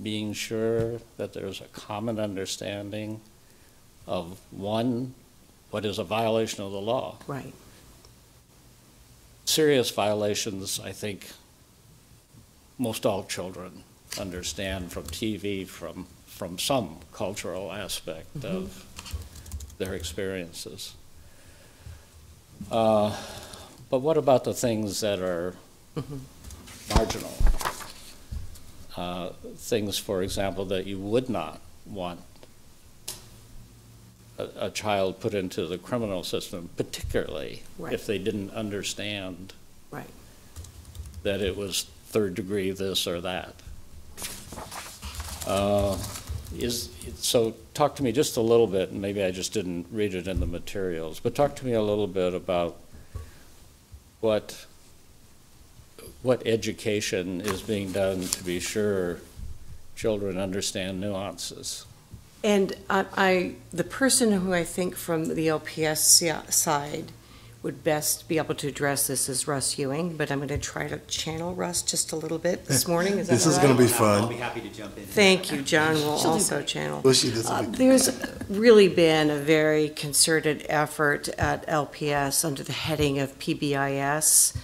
being sure that there's a common understanding of, one, what is a violation of the law? Right. Serious violations, I think, most all children understand from TV, from some cultural aspect of their experiences. But what about the things that are marginal? Things, for example, that you would not want a child put into the criminal system, particularly if they didn't understand that it was third degree this or that. So talk to me just a little bit, and maybe I just didn't read it in the materials, but talk to me a little bit about what education is being done to be sure children understand nuances. And the person who I think from the LPS side would best be able to address this is Russ Ewing, but I'm going to try to channel Russ just a little bit this morning. Is that This is all going to right? be fun. I'll be happy to jump in. Thank you. John will also channel. There's really been a very concerted effort at LPS under the heading of PBIS,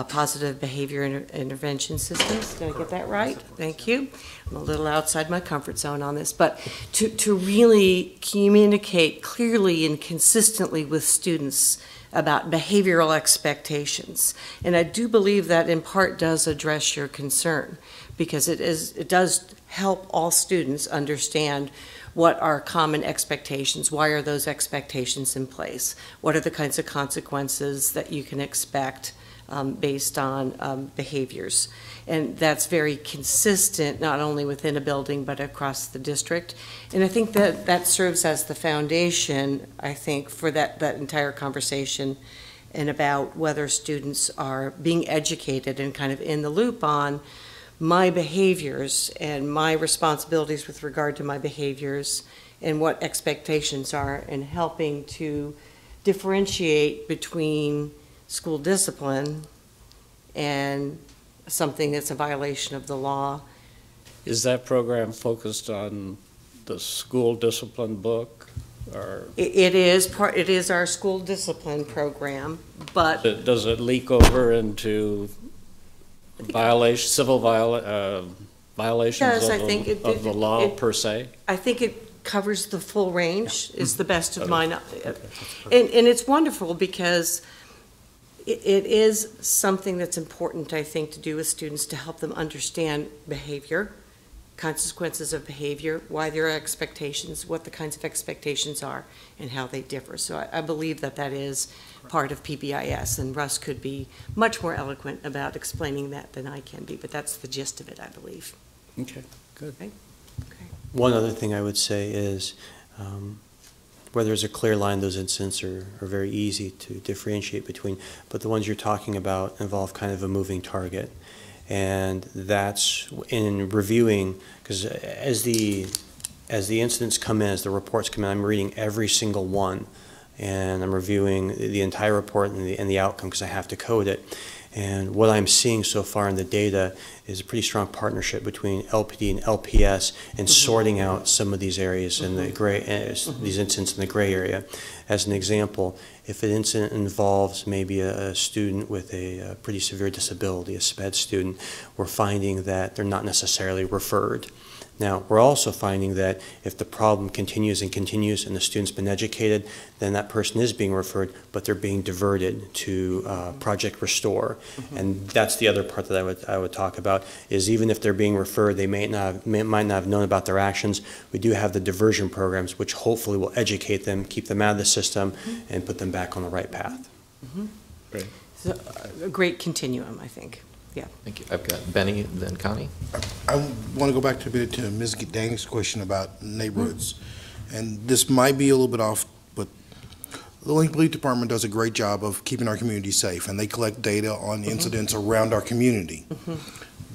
Positive Behavior Intervention Systems. Did I get that right? Thank you. I'm a little outside my comfort zone on this, but to really communicate clearly and consistently with students about behavioral expectations. And I do believe that in part does address your concern, because it does help all students understand what are common expectations, why are those expectations in place, what are the kinds of consequences that you can expect based on behaviors. And that's very consistent, not only within a building, but across the district. And I think that serves as the foundation, I think, for that entire conversation, and about whether students are being educated and kind of in the loop on my behaviors and my responsibilities with regard to my behaviors and what expectations are, and helping to differentiate between school discipline and something that's a violation of the law. Is that program focused on the school discipline book, or? It is our school discipline program, but Does it leak over into civil violations of the law per se? I think it covers the full range, is the best of my knowledge. And it's wonderful, because it is something that's important, I think, to do with students, to help them understand behavior, consequences of behavior, why there are expectations, what the kinds of expectations are, and how they differ. So I believe that is part of PBIS, and Russ could be much more eloquent about explaining that than I can be, but that's the gist of it, I believe. Okay, good. Okay. One other thing I would say is where there's a clear line, those incidents are very easy to differentiate between, but the ones you're talking about involve kind of a moving target. And that's in reviewing, because as the incidents come in, as the reports come in, I'm reading every single one, and I'm reviewing the entire report and the outcome, because I have to code it. And what I'm seeing so far in the data is a pretty strong partnership between LPD and LPS in sorting out some of these areas in the gray, these incidents in the gray area. As an example, if an incident involves maybe a student with a pretty severe disability, a SPED student, we're finding that they're not necessarily referred. Now, we're also finding that if the problem continues and continues and the student's been educated, then that person is being referred, but they're being diverted to Project Restore. And that's the other part that I would talk about, is even if they're being referred, they might not have known about their actions. We do have the diversion programs, which hopefully will educate them, keep them out of the system, and put them back on the right path. Great. So, a great continuum, I think. Yeah. Thank you. I've got Benny, then Connie. I want to go back to a bit to Ms. Dang's question about neighborhoods. And this might be a little bit off, but the Lincoln Police Department does a great job of keeping our community safe, and they collect data on incidents around our community.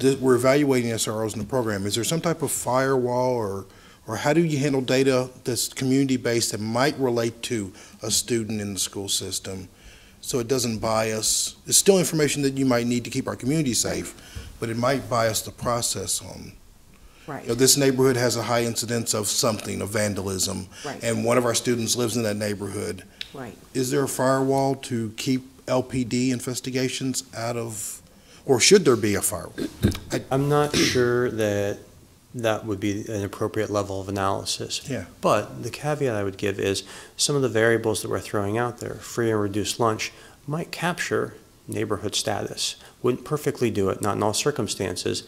We're evaluating SROs in the program. Is there some type of firewall, or how do you handle data that's community-based that might relate to a student in the school system, so it doesn't bias? It's still information that you might need to keep our community safe, but it might bias the process on, Right. this neighborhood has a high incidence of something, of vandalism, Right. and one of our students lives in that neighborhood. Right. Is there a firewall to keep LPD investigations out of, Or should there be a firewall? I'm not sure that that would be an appropriate level of analysis. Yeah. But the caveat I would give is some of the variables that we're throwing out there, free and reduced lunch, might capture neighborhood status. Wouldn't perfectly do it, not in all circumstances,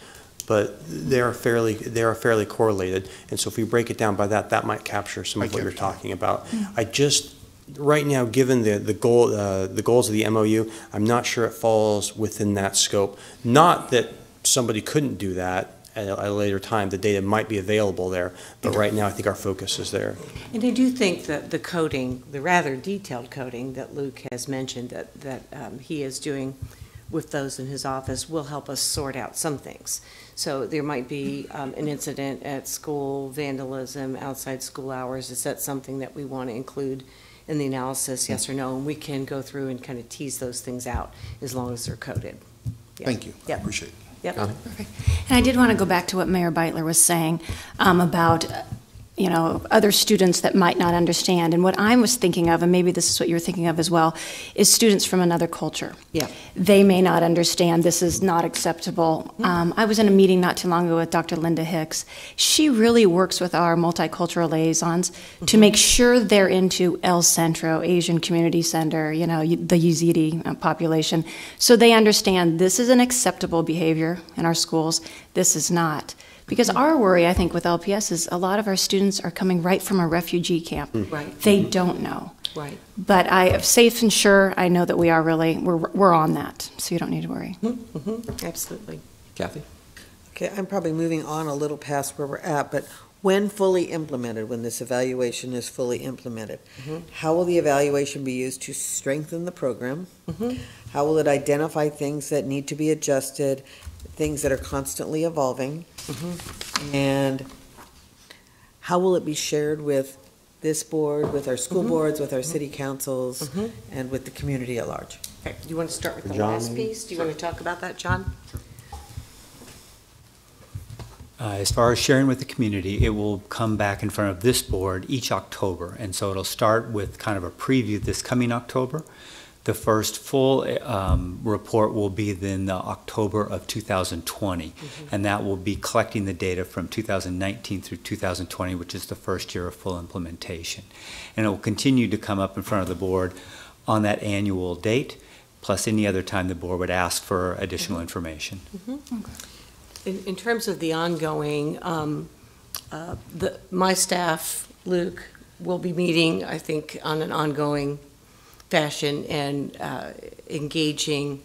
but they are fairly correlated. And so if we break it down by that, that might capture some of what you're talking about. I just, right now, given the goals of the MOU, I'm not sure it falls within that scope. Not that somebody couldn't do that at a later time. The data might be available there, but right now I think our focus is there. And I do think that the coding, the rather detailed coding that Luke has mentioned that he is doing with those in his office will help us sort out some things. So there might be an incident at school, vandalism, outside school hours. Is that something that we want to include in the analysis, yes or no? And we can go through and kind of tease those things out as long as they're coded. Yeah. Thank you. I Yep. appreciate it. Yep. Perfect. And I did want to go back to what Mayor Beitler was saying about, other students that might not understand. And what I was thinking of, and maybe this is what you're thinking of as well, is students from another culture. Yeah. They may not understand this is not acceptable. I was in a meeting not too long ago with Dr. Linda Hicks. She really works with our multicultural liaisons to make sure they're into El Centro, Asian Community Center, the Yazidi population, so they understand this is an acceptable behavior in our schools, this is not. Because our worry, I think, with LPS is a lot of our students are coming right from a refugee camp. Right. They don't know. Right. But safe and sure, I know that we are we're on that, so you don't need to worry. Absolutely. Kathy? Okay, I'm probably moving on a little past where we're at, but when fully implemented, when this evaluation is fully implemented, how will the evaluation be used to strengthen the program? How will it identify things that need to be adjusted, things that are constantly evolving? And how will it be shared with this board, with our school boards, with our city councils, and with the community at large? Okay. Do you want to start with the John? last piece? Do you want to talk about that, John? As far as sharing with the community, it will come back in front of this board each October. And so it'll start with kind of a preview this coming October. The first full report will be in the October of 2020, and that will be collecting the data from 2019 through 2020, which is the first year of full implementation. And it will continue to come up in front of the board on that annual date, plus any other time the board would ask for additional information. In terms of the ongoing, my staff, Luke, will be meeting, I think, on an ongoing fashion and engaging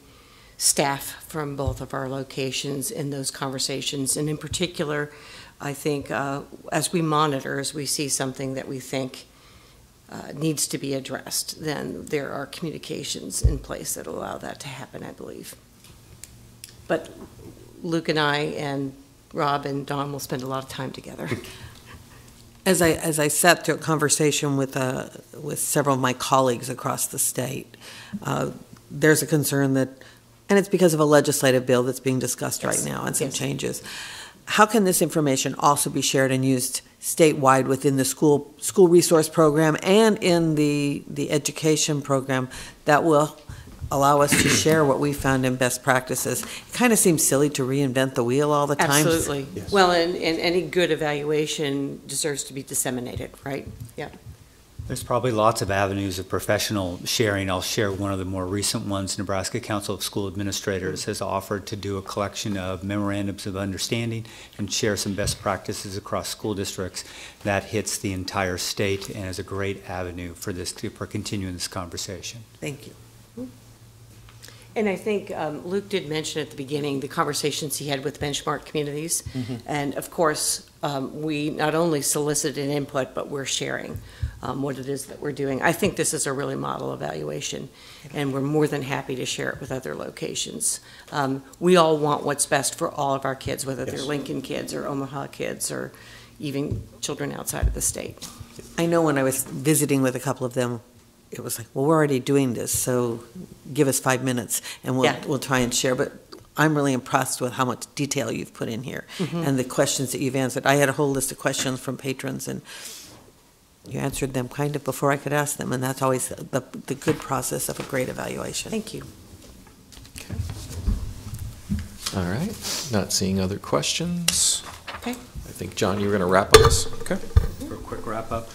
staff from both of our locations in those conversations. And in particular, I think as we monitor, as we see something that we think needs to be addressed, then there are communications in place that allow that to happen, I believe. But Luke and I and Rob and Dawn will spend a lot of time together. As I sat through a conversation with several of my colleagues across the state, there's a concern that, and it's because of a legislative bill that's being discussed right now and some changes. How can this information also be shared and used statewide within the school resource program and in the education program that will allow us to share what we found in best practices? It kind of seems silly to reinvent the wheel all the time. Absolutely. Yes. Well, and any good evaluation deserves to be disseminated, right? Yeah. There's probably lots of avenues of professional sharing. I'll share one of the more recent ones. Nebraska Council of School Administrators has offered to do a collection of memorandums of understanding and share some best practices across school districts. That hits the entire state and is a great avenue for continuing this conversation. Thank you. And I think Luke did mention at the beginning the conversations he had with benchmark communities. And of course, we not only solicited input, but we're sharing what it is that we're doing. I think this is a really model evaluation, and we're more than happy to share it with other locations. We all want what's best for all of our kids, whether they're Lincoln kids or Omaha kids or even children outside of the state. I know when I was visiting with a couple of them, it was like, well, we're already doing this, so give us 5 minutes and we'll try and share. But I'm really impressed with how much detail you've put in here and the questions that you've answered. I had a whole list of questions from patrons, and you answered them kind of before I could ask them, and that's always the good process of a great evaluation. Thank you. All right, not seeing other questions. Okay. I think, John, you were going to wrap us. Okay. For a quick wrap up.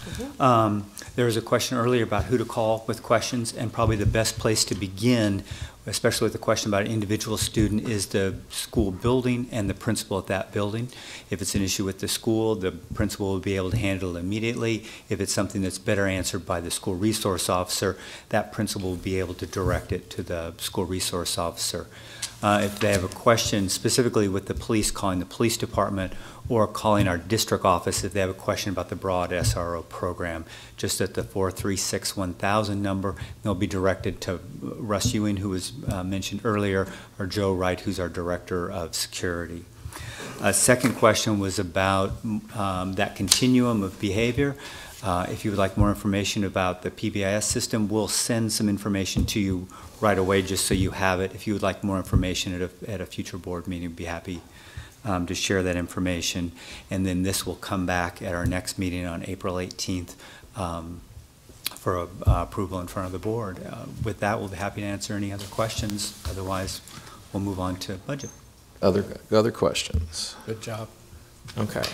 There was a question earlier about who to call with questions, and probably the best place to begin, especially with the question about an individual student, is the school building and the principal at that building. If it's an issue with the school, the principal will be able to handle it immediately. If it's something that's better answered by the school resource officer, that principal will be able to direct it to the school resource officer. If they have a question specifically with the police, calling the police department, or calling our district office if they have a question about the broad SRO program, just at the 436-1000 number. They'll be directed to Russ Ewing, who was mentioned earlier, or Joe Wright, who's our Director of Security. Second question was about that continuum of behavior. If you would like more information about the PBIS system, we'll send some information to you right away just so you have it. If you would like more information at a future board meeting, we'd be happy to share that information. And then this will come back at our next meeting on April 18th for approval in front of the board. With that, we'll be happy to answer any other questions. Otherwise, we'll move on to budget. Other questions? Good job. Okay.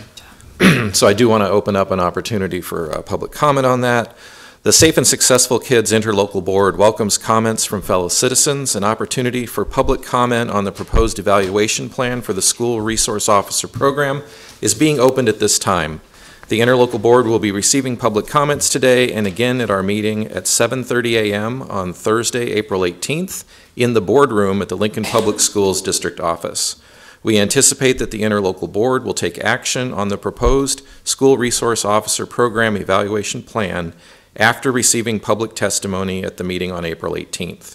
So I do want to open up an opportunity for public comment on that. The Safe and Successful Kids Interlocal Board welcomes comments from fellow citizens. An opportunity for public comment on the proposed evaluation plan for the School Resource Officer Program is being opened at this time. The Interlocal Board will be receiving public comments today and again at our meeting at 7:30 a.m. on Thursday, April 18th in the boardroom at the Lincoln Public Schools District Office. We anticipate that the Interlocal Board will take action on the proposed School Resource Officer Program evaluation plan after receiving public testimony at the meeting on April 18th.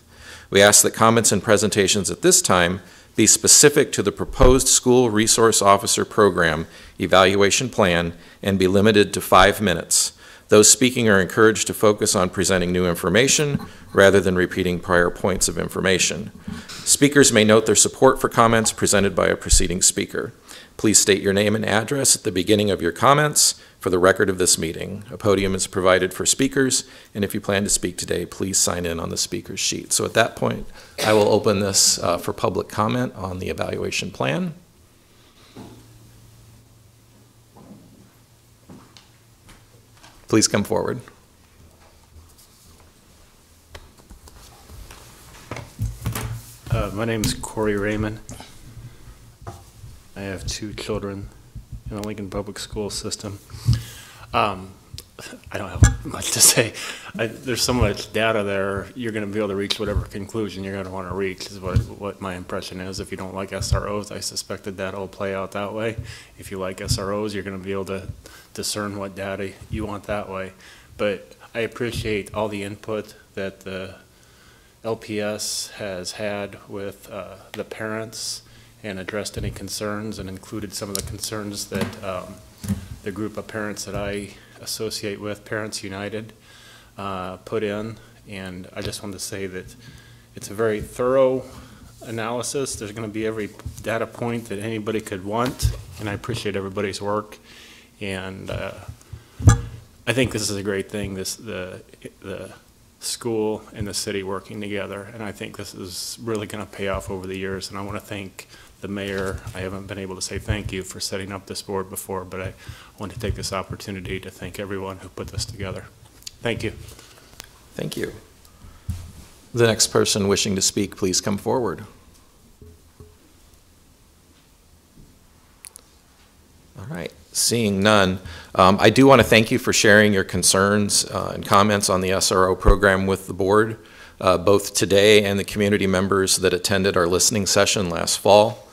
We ask that comments and presentations at this time be specific to the proposed School Resource Officer Program evaluation plan and be limited to 5 minutes. Those speaking are encouraged to focus on presenting new information rather than repeating prior points of information. Speakers may note their support for comments presented by a preceding speaker. Please state your name and address at the beginning of your comments for the record of this meeting. A podium is provided for speakers, and if you plan to speak today, please sign in on the speaker's sheet. So at that point, I will open this for public comment on the evaluation plan. Please come forward. My name is Corey Raymond. I have 2 children in the Lincoln Public School system. I don't have much to say. There's so much data there, you're going to be able to reach whatever conclusion you're going to want to reach is what my impression is. If you don't like SROs, I suspect the data will play out that way. If you like SROs, you're going to be able to discern what data you want that way. But I appreciate all the input that the LPS has had with the parents and addressed any concerns and included some of the concerns that the group of parents that I associate with, Parents United, put in. And I just wanted to say that it's a very thorough analysis. There's going to be every data point that anybody could want, and I appreciate everybody's work. And I think this is a great thing, the school and the city working together, and I think this is really going to pay off over the years. And I want to thank the mayor. I haven't been able to say thank you for setting up this board before, but I want to take this opportunity to thank everyone who put this together. Thank you. Thank you. The next person wishing to speak, please come forward. All right, seeing none, I do want to thank you for sharing your concerns and comments on the SRO program with the board, both today and the community members that attended our listening session last fall.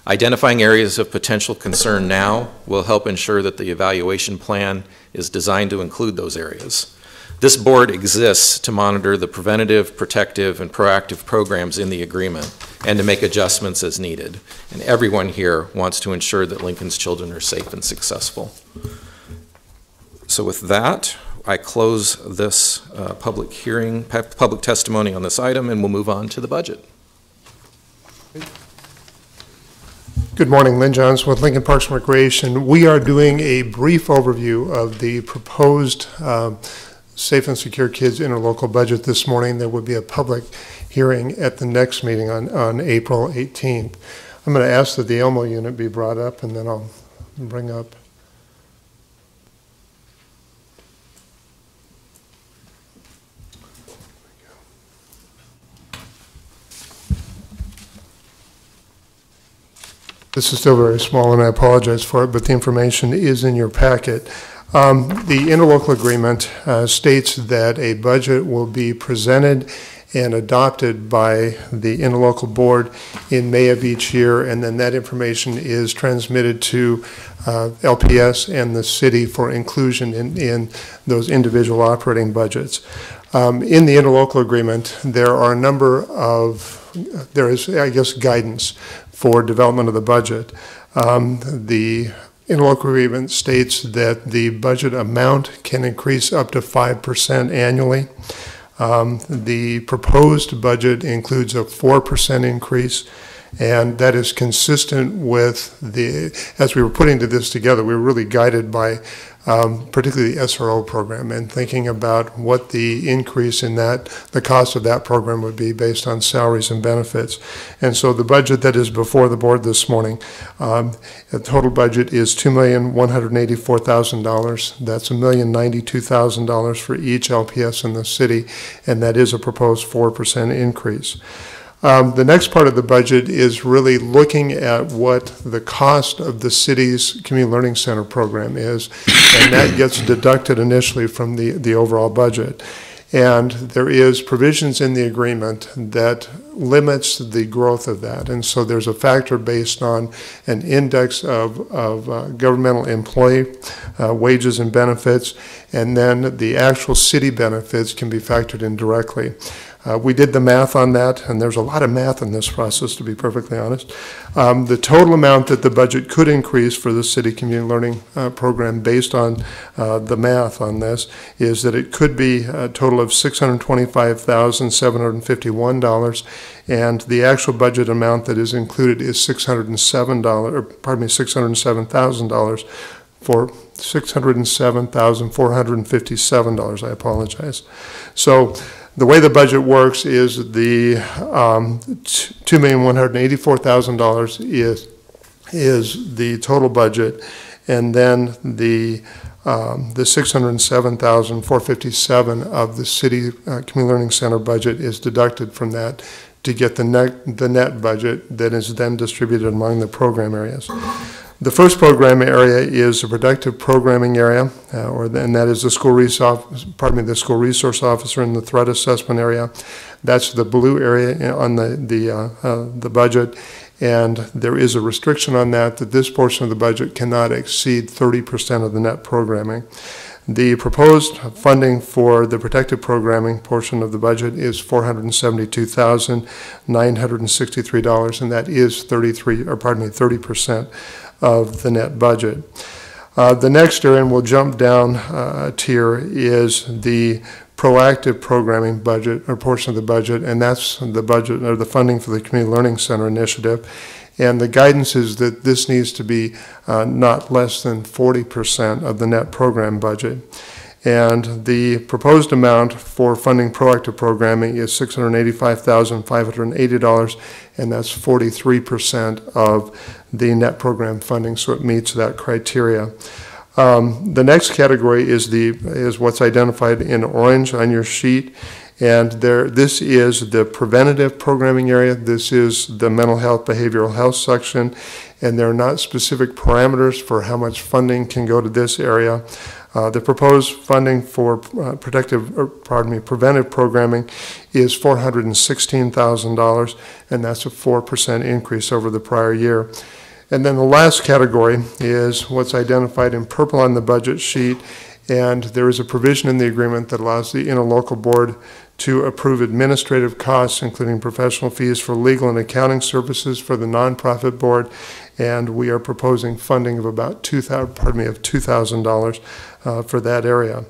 Identifying areas of potential concern now will help ensure that the evaluation plan is designed to include those areas. This board exists to monitor the preventative, protective, and proactive programs in the agreement and to make adjustments as needed. And everyone here wants to ensure that Lincoln's children are safe and successful. So with that, I close this public hearing, public testimony on this item, and we'll move on to the budget. Good morning, Lynn Johns with Lincoln Parks and Recreation. We are doing a brief overview of the proposed Safe and Secure Kids interlocal budget this morning. There will be a public hearing at the next meeting on April 18th. I'm going to ask that the Elmo unit be brought up, and then I'll bring up. This is still very small, and I apologize for it, but the information is in your packet. The interlocal agreement states that a budget will be presented and adopted by the interlocal board in May of each year, and then that information is transmitted to LPS and the city for inclusion in those individual operating budgets. In the interlocal agreement, there are a number of, there is, I guess, guidance for development of the budget. The interlocal agreement states that the budget amount can increase up to 5% annually. The proposed budget includes a 4% increase, and that is consistent with the, as we were putting this together, we were really guided by particularly the SRO program and thinking about what the increase in that, the cost of that program would be based on salaries and benefits. And so the budget that is before the board this morning, the total budget is $2,184,000. That's $1,092,000 for each LPS in the city, and that is a proposed 4% increase. The next part of the budget is really looking at what the cost of the city's Community Learning Center program is, and that gets deducted initially from the overall budget. And there is provisions in the agreement that limits the growth of that. And so there's a factor based on an index of governmental employee wages and benefits, and then the actual city benefits can be factored in directly. We did the math on that, and there's a lot of math in this process, to be perfectly honest. The total amount that the budget could increase for the city community learning program based on the math on this is that it could be a total of $625,751, and the actual budget amount that is included is $607,000 for $607,457. I apologize. So the way the budget works is the $2,184,000 is the total budget, and then the $607,457 of the city community learning center budget is deducted from that to get the net budget that is then distributed among the program areas. The first program area is a productive programming area, and that is the school resource officer in the threat assessment area. That's the blue area on the budget, and there is a restriction on that this portion of the budget cannot exceed 30% of the net programming. The proposed funding for the protective programming portion of the budget is $472,963, and that is 30% of the net budget. The next area, and we'll jump down a tier, is the proactive programming budget, or portion of the budget, and that's the budget or the funding for the Community Learning Center initiative. And the guidance is that this needs to be not less than 40% of the net program budget. And the proposed amount for funding proactive programming is $685,580, and that's 43% of the net program funding, so it meets that criteria. The next category is what's identified in orange on your sheet, and this is the preventative programming area. This is the mental health, behavioral health section, and there are not specific parameters for how much funding can go to this area. The proposed funding for preventive programming is $416,000, and that's a 4% increase over the prior year. And then the last category is what's identified in purple on the budget sheet, and there is a provision in the agreement that allows the interlocal board to approve administrative costs, including professional fees for legal and accounting services for the nonprofit board, and we are proposing funding of about $2,000 for that area.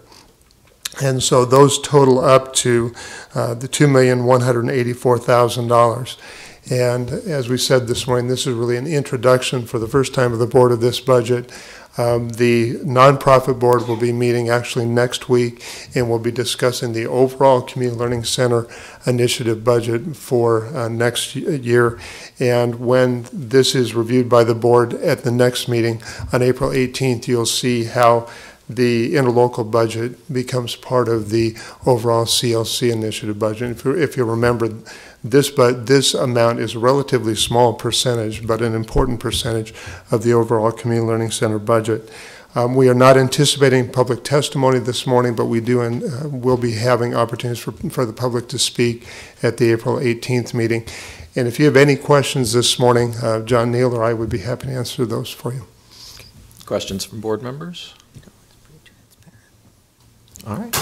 And so those total up to the $2,184,000. And as we said this morning, this is really an introduction for the first time of the board of this budget. The nonprofit board will be meeting actually next week, and we'll be discussing the overall Community Learning Center initiative budget for next year. And when this is reviewed by the board at the next meeting on April 18th, you'll see how the interlocal budget becomes part of the overall CLC initiative budget. If you remember, this amount is a relatively small percentage, but an important percentage of the overall Community Learning Center budget. We are not anticipating public testimony this morning, but we do and will be having opportunities for the public to speak at the April 18th meeting. And if you have any questions this morning, John Neal or I would be happy to answer those for you. Questions from board members? All right.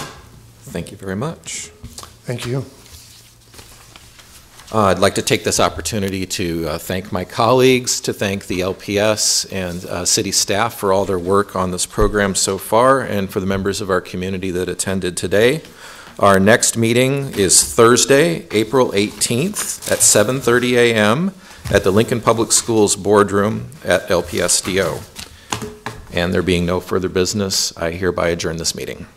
Thank you very much. Thank you. I'd like to take this opportunity to thank my colleagues, to thank the LPS and city staff for all their work on this program so far, and for the members of our community that attended today. Our next meeting is Thursday, April 18th at 7:30 a.m. at the Lincoln Public Schools boardroom at LPSDO. And there being no further business, I hereby adjourn this meeting.